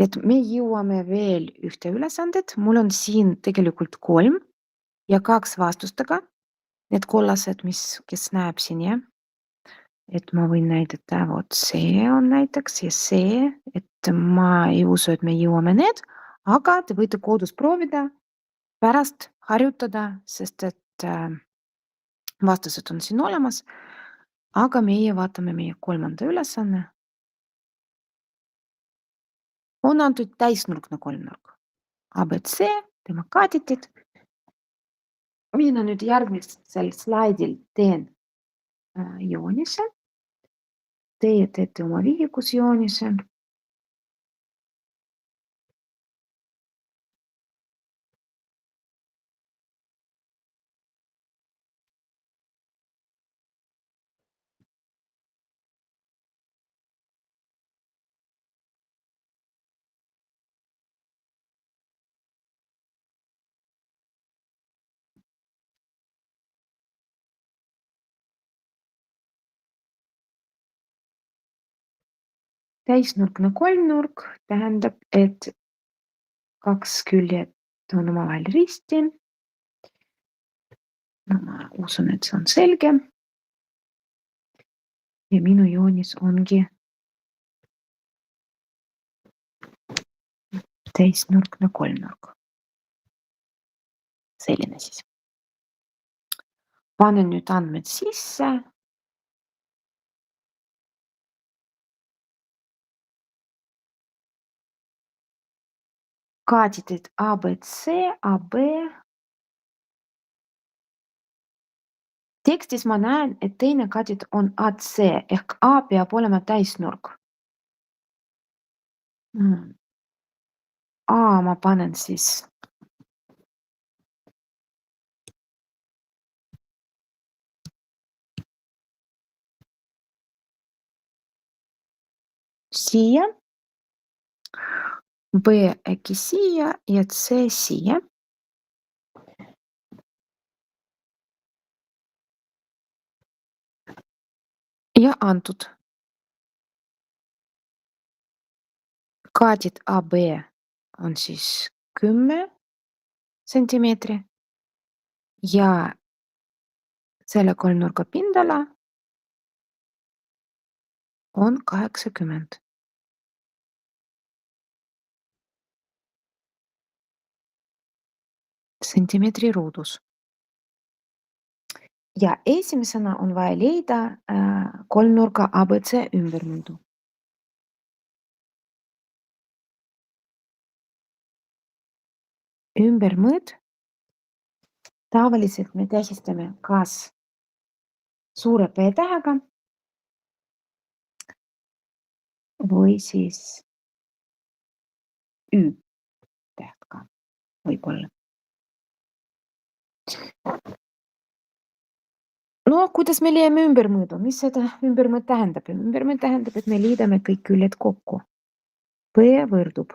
Et me jõuame veel ühte ülesandet. Mul on siin tegelikult 3 ja 2 vastustega. Need kollased, kes näeb siin, jah. Et ma võin näidata, vot see on näiteks ja see, et ma ei usu, et me jõuame need, aga te võite kodus proovida pärast harjutada, sest et vastused on siin olemas, aga meie vaatame meie 3. ülesanne. On antud täisnurkne kolmnurk. ABC, tema kaaditid. Mina nüüd järgmisel slaidil teen joonise. Teie teete oma vihikus joonise. Täisnurkne kolmnurk tähendab, et 2 küljet on omavahel risti. No ma usun, et see on selge. Ja minu joonis ongi täisnurkne kolmnurk. Selline siis. Panen nüüd andmed sisse. Kaaditid ABC, AB. Tekstis ma näen, et teine kaadit on AC ehk A peab olema täisnurk. A ma panen siis siia, B äkki siia ja C siia. Ja antud. Kaadid AB on siis 10 sentimeetri ja selle kolmnurga pindala on 80 sentimeetri ruudus. Ja esimesena on vaja leida kolmnurga ABC ümbermõõdu. Ümbermõõt tavaliselt me tähistame kas suure P-tähega või siis Ü-tähtega võib-olla. No kuidas me leiame ümbermõõdu? Mis seda ümbermõõt tähendab? Ümbermõõt tähendab, et me liidame kõik küljed kokku. P võrdub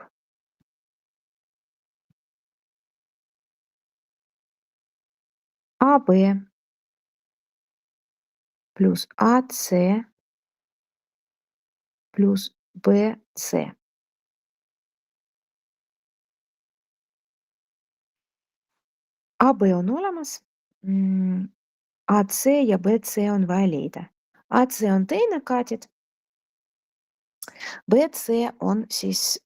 AB pluss AC pluss BC. AB on olemas. AC ja BC on vaja leida. AC on teine kaadid. BC on siis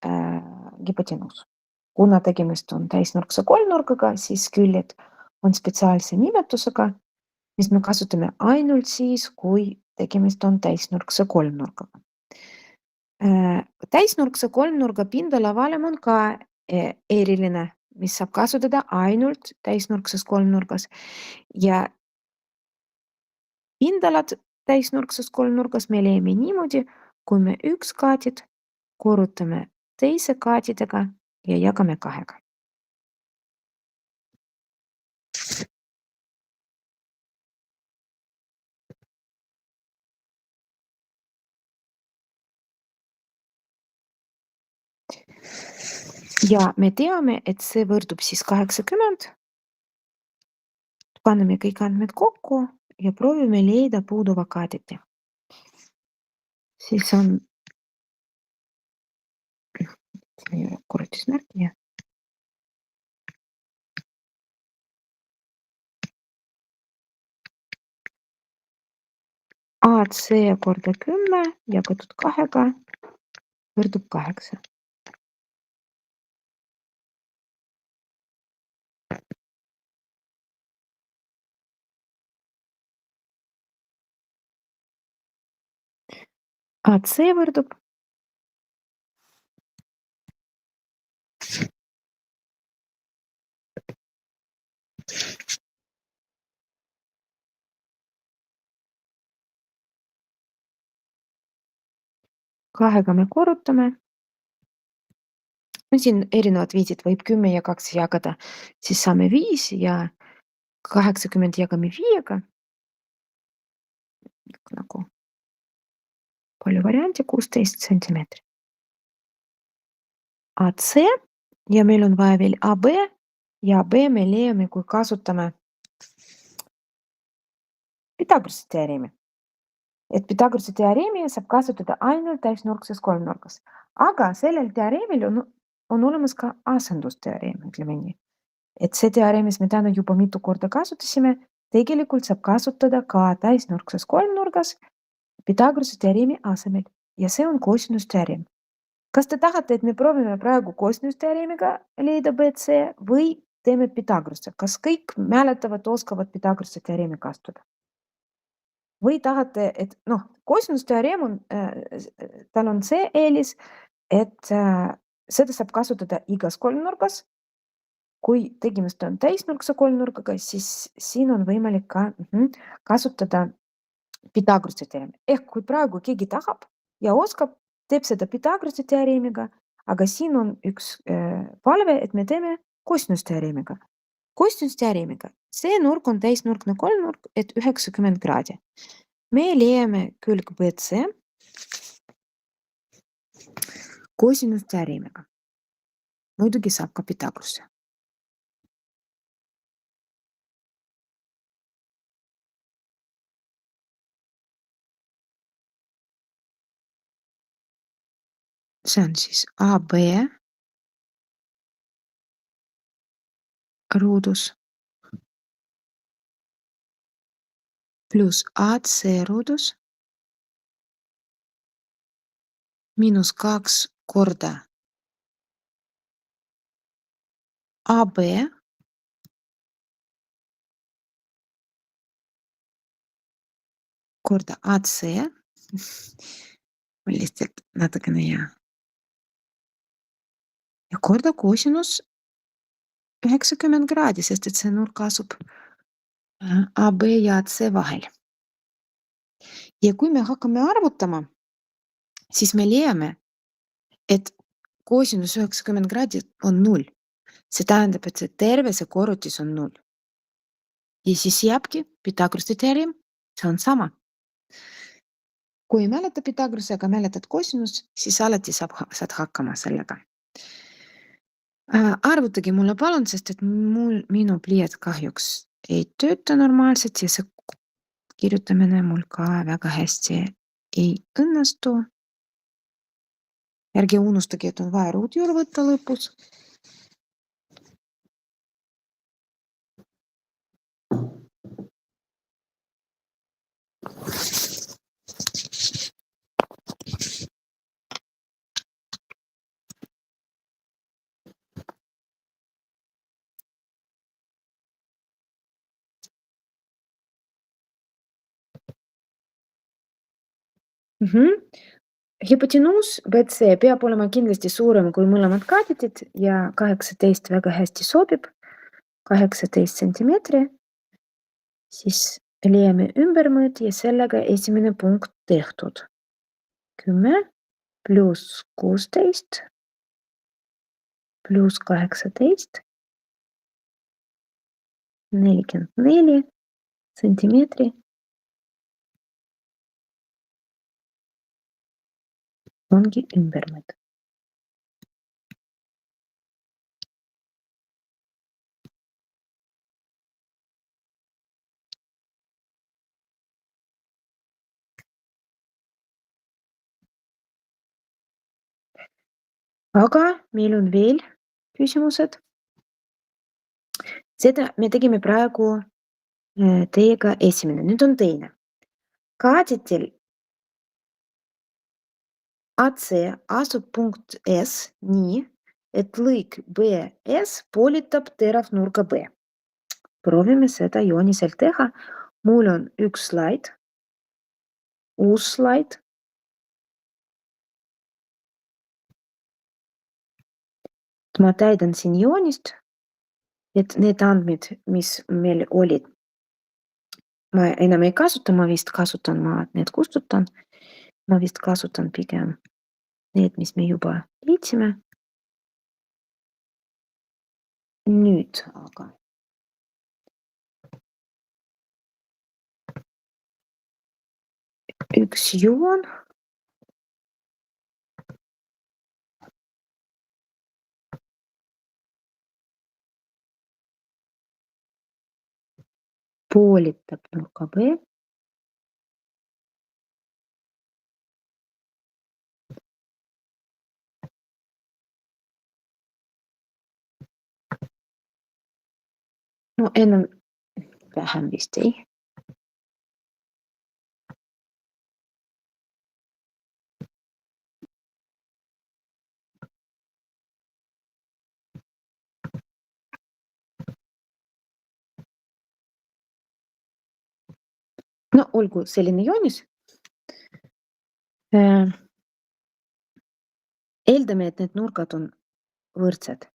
hipotenuus. Kuna tegemist on täisnurkse kolmnurgaga, siis küljed on spetsiaalse nimetusega, mis me kasutame ainult siis, kui tegemist on täisnurkse kolmnurgaga. Täisnurkse kolmnurga pindala valem on ka eriline, mis saab kasutada ainult täisnurkses kolmnurgas ja pindalad täisnurkses kolmnurgas me leiame niimoodi, kui me üks kaadid korrutame teise kaadidega ja jagame 2-ga. Ja me teame, et see võrdub siis 80. Paneme kõik andmed kokku ja proovime leida puuduva kaaditi. Siis on korrutismärk ja AC korda 10 jagatud 2-ga võrdub 8. AC võrdub kahega me korrutame. No siin erinevad viisid, võib 10 ja 2 jagada, siis saame 5 ja 80 jagame 5-ga. Nagu palju variante, 16 sentimeetrit. AC ja meil on vaja veel AB ja AB me leiame, kui kasutame Pythagorase teoreemi. Et Pythagorase teoreemi saab kasutada ainult täisnurkses kolmnurgas, aga sellel teoreemil on olemas ka asendusteoreem, ütleme nii. Et see teoreem, mis me täna juba mitu korda kasutasime, tegelikult saab kasutada ka täisnurkses kolmnurgas Pythagorase teoreemi asemel ja see on kosinusteoreem. Kas te tahate, et me proovime praegu kosinusteoreemiga leida BC või teeme Pythagorase? Kas kõik mäletavad, oskavad Pythagorase teoreemi kasutada? Või tahate, et noh, kosinusteoreem on, tal on see eelis, et seda saab kasutada igas kolmnurgas. Kui tegemist on täisnurkse kolmnurgaga, siis siin on võimalik ka kasutada Pythagorase teoreemi. Ehk kui praegu keegi tahab ja oskab, teeb seda Pythagorase teoreemiga, aga siin on üks palve, et me teeme kosinusteoreemiga. Kosinusteoreemiga see nurk on täisnurkne kolmnurk, et 90 kraadi. Me leiame külg BC kosinusteoreemiga. Muidugi saab ka Pythagorase. See on siis AB ruudus pluss AC ruudus miinus 2 korda AB korda AC. Ma lihtsalt natukene ja korda kosinus 90 kraadi, sest et see nurk asub AB ja AC vahel. Ja kui me hakkame arvutama, siis me leiame, et kosinus 90 kraadi on 0. See tähendab, et see terve see korrutis on 0. Ja siis jääbki Pythagorase teoreem, see on sama. Kui ei mäleta Pythagorase, aga mäletad kosinus, siis alati saad hakkama sellega. Arvutage mulle palun, sest et minu pliiats kahjuks ei tööta normaalselt ja see kirjutamine mul ka väga hästi ei õnnestu. Ärge unustage, et on vaja ruutjuur võtta lõpus. Hüpotenuus BC peab olema kindlasti suurem kui mõlemad kaadetid ja 18 väga hästi sobib. 18 sentimeetri. Siis leiame ümbermõõt ja sellega esimene punkt tehtud. 10 pluss 16 pluss 18 44 sentimeetri ongi ümbermõõt. Aga meil on veel küsimused. Seda me tegime praegu teiega esimene, nüüd on teine. Kaaditel AC asub punkt S nii, et lõik BS poolitab teravnurga B. Proovime seda joonisel teha. Mul on üks slaid, uus slaid ma täidan siin joonist, et need andmed, mis meil olid, ma enam ei kasuta, ma need kustutan. Ma vist kasutan pigem need, mis me juba leidsime. Nüüd aga üks joon. Poolitab nurka B. No enam vähem vist ei. No olgu selline joonis. Eeldame, et need nurgad on võrdsed.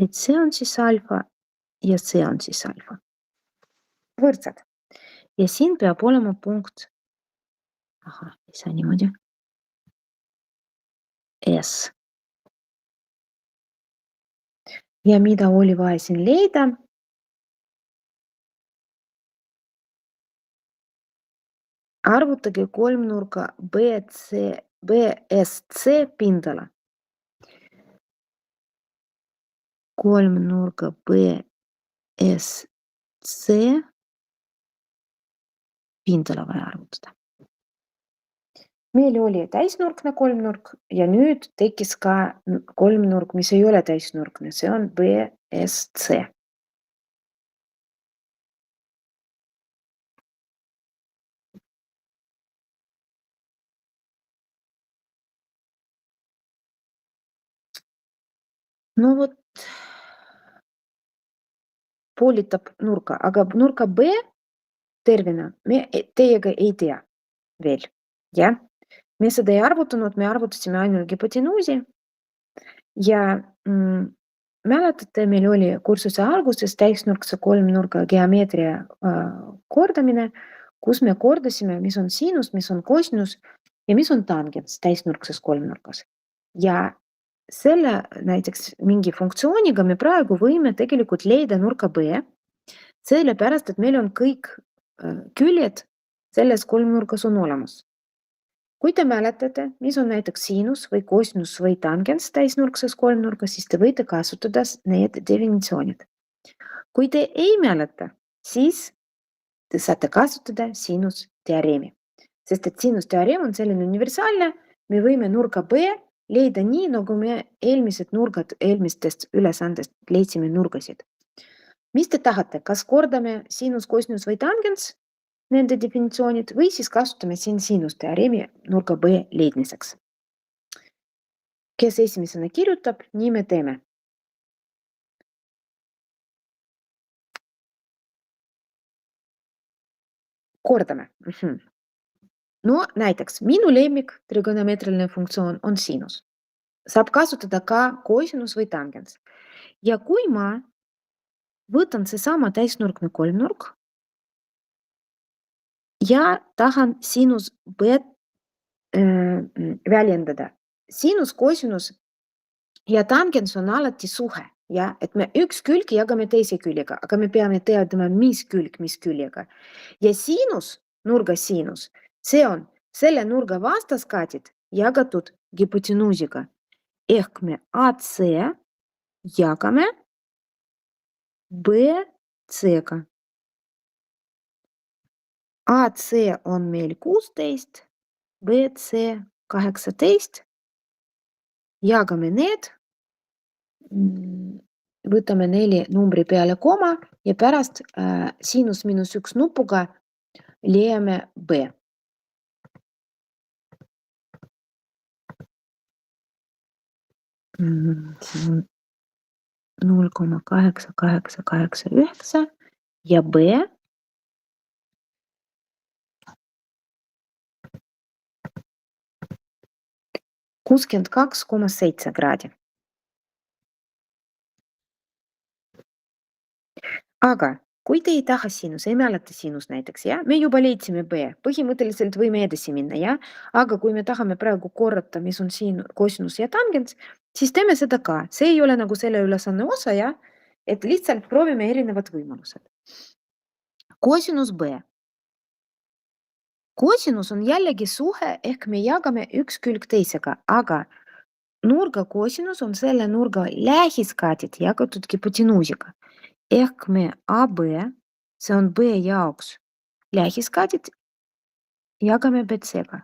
Et see on siis alfa ja see on siis alfa. Võrdsed. Ja siin peab olema punkt. Ahah, ei saa niimoodi. S. Ja mida oli vaja siin leida? Arvutage kolmnurga BSC pindala. Kolmnurga BSC pindala vaja arvutada. Meil oli täisnurkne kolmnurk ja nüüd tekkis ka kolmnurk, mis ei ole täisnurkne, see on BSC. No vot, poolitab nurka, aga nurka B tervena me teiega ei tea veel, jah. Me seda ei arvutanud, me arvutasime ainult hipotenuusi ja mäletate, meil oli kursuse alguses täisnurkse kolmnurga geomeetria kordamine, kus me kordasime, mis on siinus, mis on kosinus ja mis on tangens täisnurkses kolmnurgas. Ja selle näiteks mingi funktsiooniga me praegu võime tegelikult leida nurka B, sellepärast, et meil on kõik küljed selles kolmnurgas on olemas. Kui te mäletate, mis on näiteks siinus või kosinus või tangens täisnurkses kolmnurgas, siis te võite kasutada need definitsioonid. Kui te ei mäleta, siis te saate kasutada siinusteoreemi, sest et siinusteoreem on selline universaalne, me võime nurka B leida nii, nagu me eelmistest ülesandest leidsime nurgasid. Mis te tahate, kas kordame siinus, kosinus või tangens nende definitsioonid või siis kasutame siin siinusteoreemi nurka B leidmiseks. Kes esimesena kirjutab, nii me teeme. Kordame. No näiteks minu lemmik trigonomeetriline funktsioon on siinus. Saab kasutada ka kosinus või tangens. Ja kui ma võtan seesama täisnurkne kolmnurk ja tahan siinus B väljendada. Siinus, kosinus ja tangens on alati suhe, ja, et me üks külg jagame teise küljega, aga me peame teadma, mis külg, mis küljega. Ja siinus, nurga siinus, see on selle nurga vastaskaatid jagatud hipotenuusiga. Ehk me AC jagame BC-ga. AC on meil 16, BC 18. Jagame need, võtame 4 numbri peale koma ja pärast siinus miinus 1 nupuga leiame B. Siin on 0,8889 ja B kuuskümmend 2,7 kraadi. Aga kui te ei taha sinus, ei mäleta sinus näiteks, jah, me juba leidsime B, põhimõtteliselt võime edasi minna, jah, aga kui me tahame praegu korrata, mis on siin kosinus ja tangens, siis teeme seda ka. See ei ole nagu selle ülesanne osa, jah, et lihtsalt proovime erinevad võimalused. Kosinus B. Kosinus on jällegi suhe ehk me jagame üks külg teisega, aga nurga kosinus on selle nurga lähiskaatid jagatud hipotenuusiga. Ehk me AB, see on B jaoks lähiskaatid, jagame BC-ga.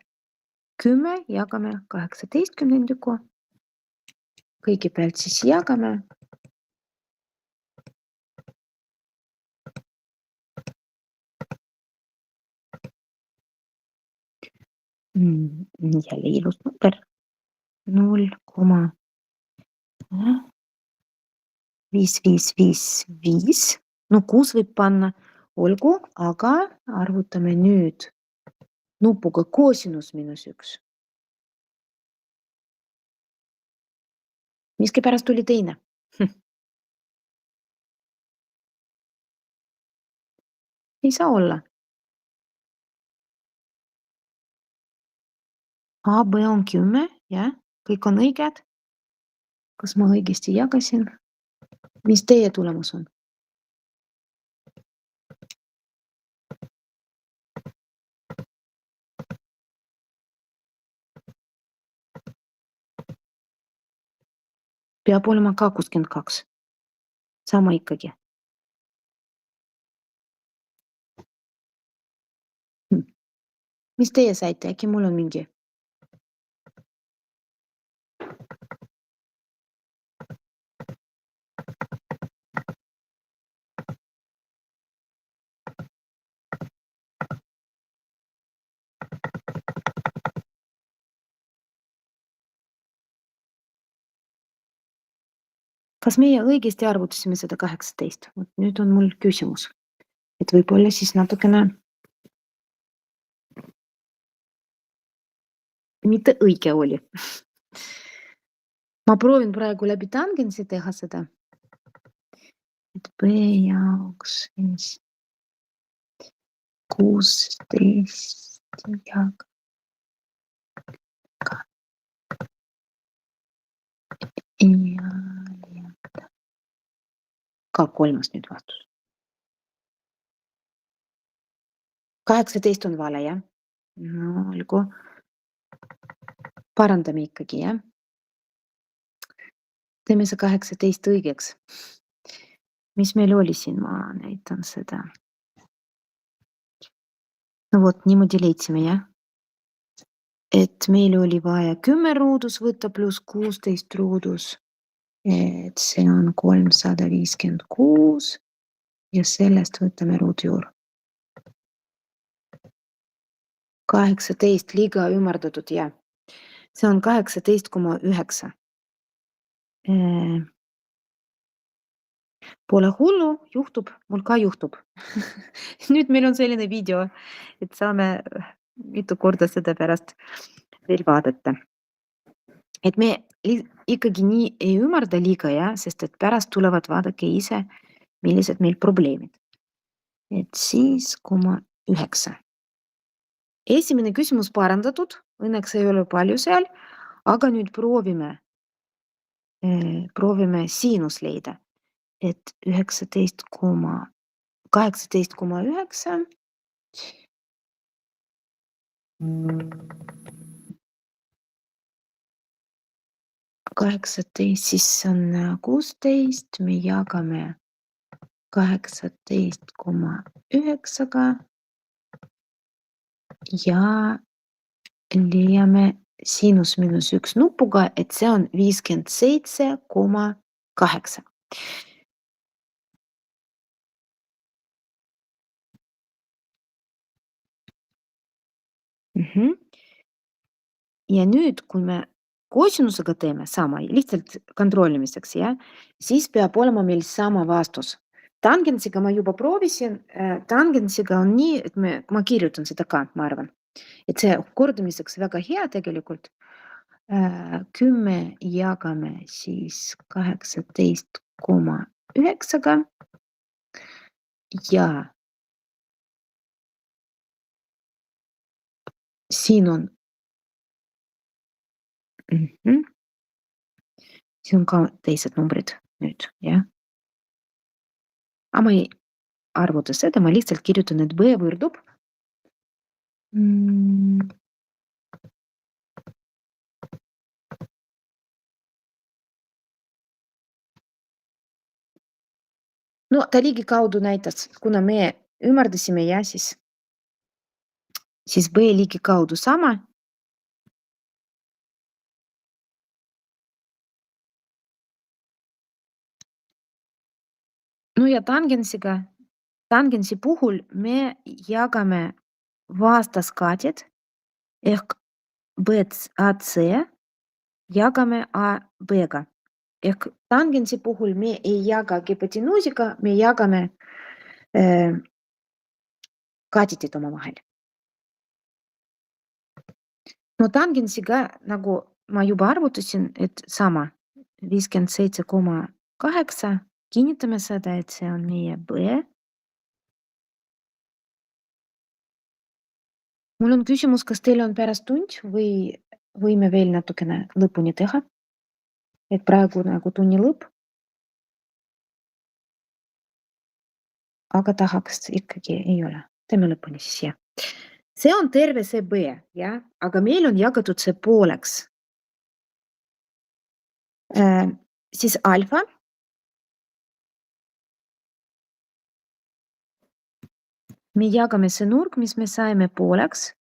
10 jagame 18. Kõigepealt siis jagame. Jälle ilus number. 0,5555. No 6 võib panna, olgu, aga arvutame nüüd nupuga kosinus -1. Miskipärast tuli teine. Ei saa olla. AB on 10, jah, kõik on õiged. Kas ma õigesti jagasin? Mis teie tulemus on? Peab olema ka 62. Sama ikkagi. Mis teie saite, äkki mul on mingi? Kas meie õigesti arvutasime seda 18? Vot nüüd on mul küsimus, et võib-olla siis natukene mitte õige oli. Ma proovin praegu läbi tangensi teha seda. Et B jaoks siis 16 jaga ja ka 3 nüüd vastus. 18 on vale, jah? No olgu. Parandame ikkagi, jah? Teeme see 18 õigeks. Mis meil oli siin? Ma näitan seda. No vot, niimoodi leidsime, jah? Et meil oli vaja 10 ruudus võtta pluss 16 ruudus. Et see on 356 ja sellest võtame ruudjuur. 18 liiga ümardatud, jah. See on 18,9. Pole hullu, juhtub, mul ka juhtub. Nüüd meil on selline video, et saame mitu korda seda pärast veel vaadata. Et me ikkagi nii ei ümarda liiga, jah, sest et pärast tulevad vaadake ise, millised meil probleemid. Et siis 9. Esimene küsimus parandatud, õnneks ei ole palju seal, aga nüüd proovime siinus leida. Et 18,9 18, siis on 16, me jagame 18,9 ja leiame sinus -1 nupuga, et see on 57,8. Ja nüüd, kui me kosinusega teeme sama, lihtsalt kontrollimiseks, jah, siis peab olema meil sama vastus. Tangensiga ma juba proovisin, tangensiga on nii, et ma kirjutan seda ka, ma arvan. Et see kordamiseks väga hea tegelikult. 10 jagame siis 18,9 ja siin on mhm, siin on ka teised numbrid nüüd, jah. Aga ma ei arvuta seda, ma lihtsalt kirjutan, et B võrdub mm, no ta ligikaudu näitas, kuna me ümardasime ja siis B ligikaudu sama. No ja tangensi puhul me jagame vastaskaatid ehk AC jagame AB-ga. Ehk tangensi puhul me ei jaga hipotenuusiga, me jagame kaatidid omavahel. No tangensiga, nagu ma juba arvutasin, et sama 57,8, kinnitame seda, et see on meie B. Mul on küsimus, kas teil on pärast tund või võime veel natukene lõpuni teha? Et praegu nagu tunni lõpp, aga tahaks ikkagi ei ole. Teeme lõpuni siis, jah. See on terve see B, jah, aga meil on jagatud see pooleks. Siis alfa. Me jagame see nurk, mis me saime pooleks.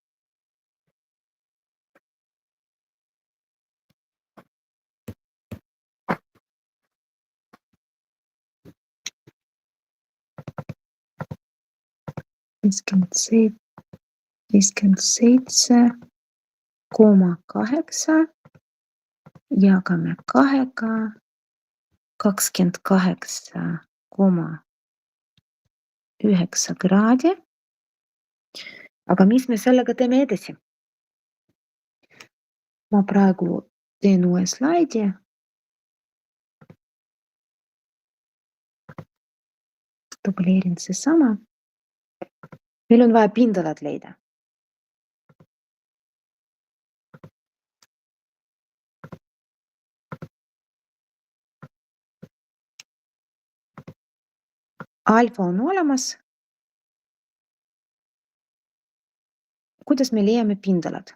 Viiskümmend seitse koma kaheksa jagame 2-ga 28,9 kraadi. Aga mis me sellega teeme edasi? Ma praegu teen uue slaidi. Dubleerin seesama. Meil on vaja pindalad leida. Alfa on olemas. Kuidas me leiame pindalad?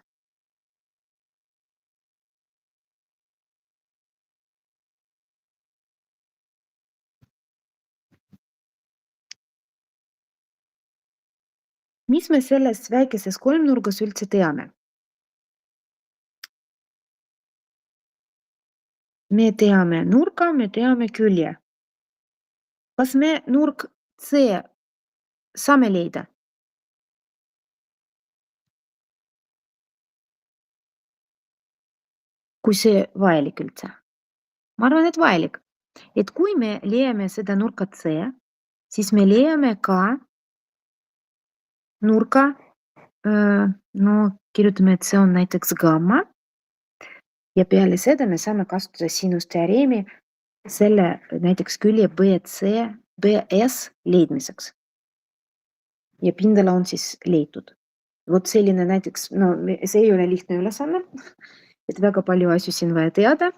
Mis me selles väikeses kolmnurgas üldse teame? Me teame nurka, me teame külje. Kas me nurk C saame leida? Kui see vajalik üldse? Ma arvan, et vajalik. Et kui me leiame seda nurka C, siis me leiame ka nurka, no kirjutame, et see on näiteks gamma. Ja peale seda me saame kasutada sinusteoreemi selle näiteks külje BS leidmiseks. Ja pindala on siis leitud. Vot selline näiteks, no see ei ole lihtne ülesanne, et väga palju asju siin vaja teada,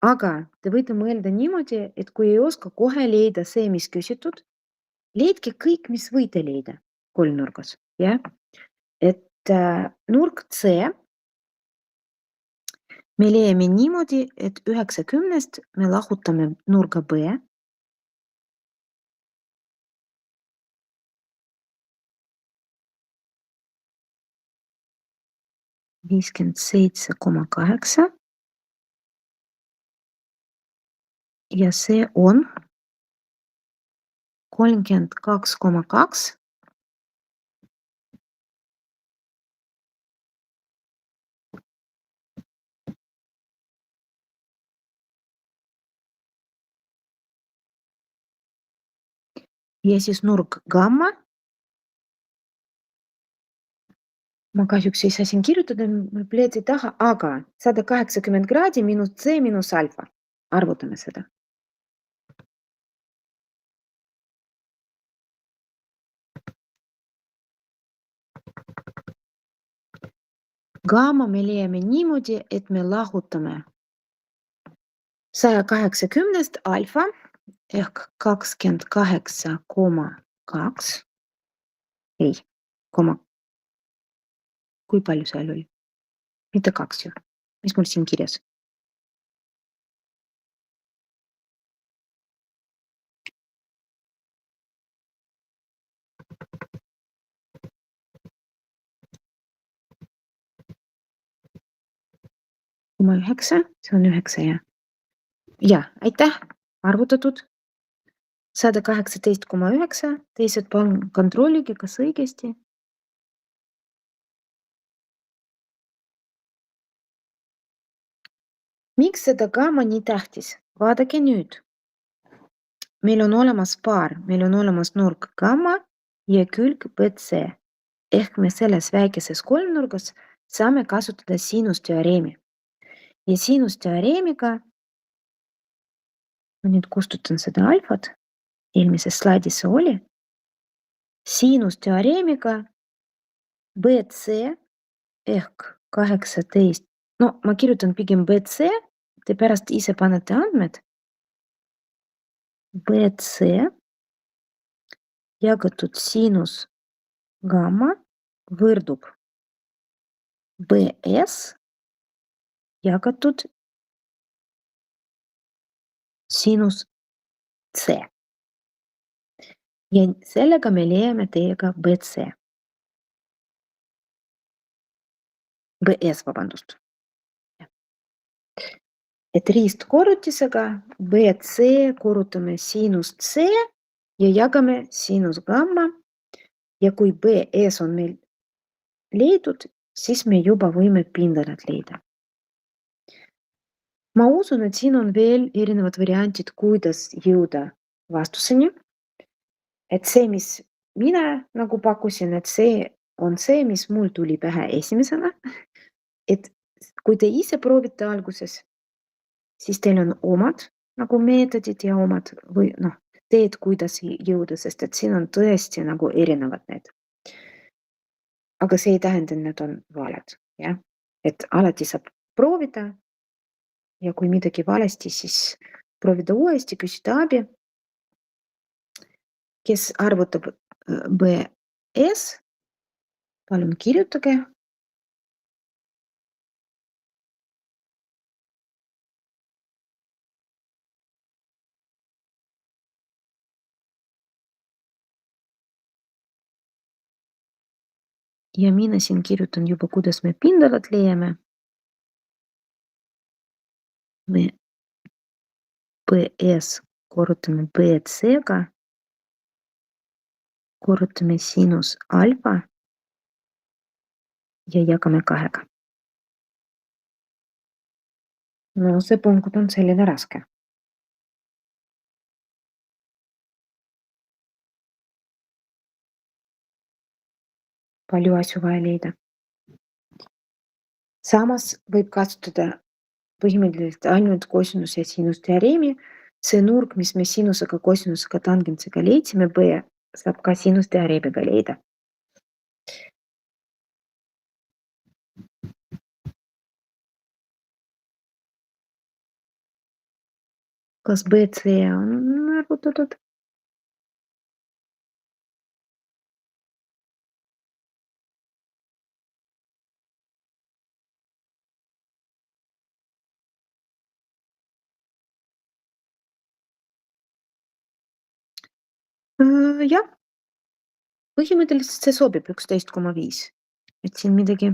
aga te võite mõelda niimoodi, et kui ei oska kohe leida see, mis küsitud, leidke kõik, mis võite leida kolmnurgas, jah? Et nurk C me leiame niimoodi, et 90 me lahutame nurga B. 57,8 ja see on 32,2. Ja siis nurk gamma. Ma kahjuks ei saa siin kirjutada, mul pleed ei taha, aga 180 kraadi miinus C miinus alfa. Arvutame seda. Gamma me leiame niimoodi, et me lahutame 180-st alfa ehk 28,2, ei, koma, kui palju seal oli? Mitte 2 ju. Mis mul siin kirjas? Koma 9, see on 9 jah. Jaa, aitäh, arvutatud. 118,9, teised palun kontrollige, kas õigesti. Miks seda gamma nii tähtis? Vaadake nüüd. Meil on olemas paar, meil on olemas nurk gamma ja külg BC. Ehk me selles väikeses kolmnurgas saame kasutada siinusteoreemi. Ja siinusteoreemiga, ma nüüd kustutan seda alfat, eelmises slaidis see oli. Siinusteoreemiga BC ehk 18, no ma kirjutan pigem BC, te pärast ise panete andmed. BC jagatud siinus gamma võrdub BS jagatud siinus C. Ja sellega me leiame teiega BC. BS, vabandust. Et riistkorrutisega BC korrutame siinust C ja jagame siinus gamma. Ja kui BS on meil leidnud, siis me juba võime pindalad leida. Ma usun, et siin on veel erinevad variantid, kuidas jõuda vastuseni. Et see, mis mina nagu pakkusin, et see on see, mis mul tuli pähe esimesena. Et kui te ise proovite alguses, siis teil on omad nagu meetodid ja omad või teed, kuidas jõuda, sest et siin on tõesti nagu erinevad need. Aga see ei tähenda, et need on valed, jah. Et alati saab proovida ja kui midagi valesti, siis proovida uuesti, küsida abi. Kes arvutab BS, palun kirjutage. Ja mina siin kirjutan juba, kuidas me pindalad leiame. Me BS korrutame BC-ga, korrutame siinus alfa ja jagame 2-ga. No see punkt on selline raske. Palju asju vaja leida. Samas võib kasutada põhimõtteliselt ainult kosinus ja sinus teoreemi. See nurk, mis me sinusega, kosinusega, tangentsiga leidsime, B, saab ka sinus teoreemiga leida. Kas BC on arvutatud? Jah, põhimõtteliselt see sobib 11,5. Et siin midagi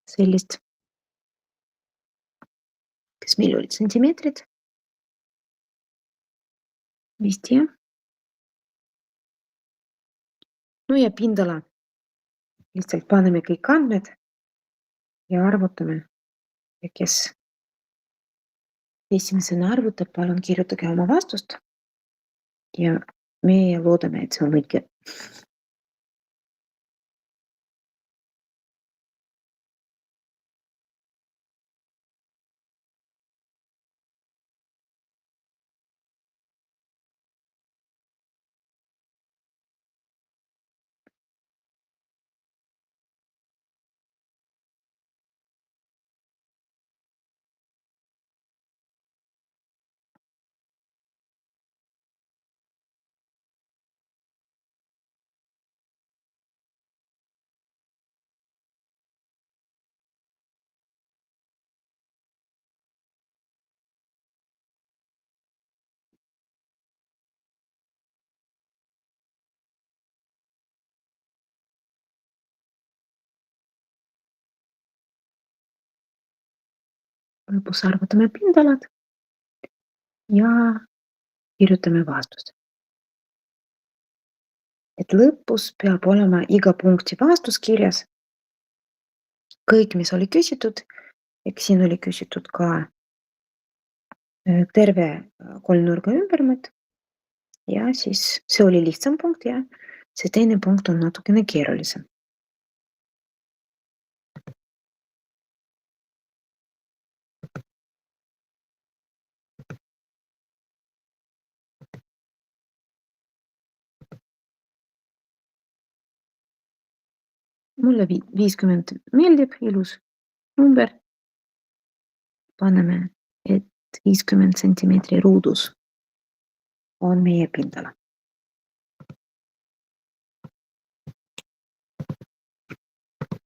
sellist. Kas meil olid sentimeetrid? Vist jah. No ja pindala. Lihtsalt paneme kõik andmed ja arvutame. Ja kes esimesena arvutab, palun kirjutage oma vastust. Ja meie loodame, et see on õige. lõpus arvutame pindalad ja kirjutame vastuse. Et lõpus peab olema iga punkti vastus kirjas. Kõik, mis oli küsitud, eks siin oli küsitud ka terve kolmnurga ümbermõõt ja siis see oli lihtsam punkt ja see teine punkt on natukene keerulisem. Mulle 50 meeldib, ilus number. Paneme, et 50 sentimeetri ruudus on meie pindala.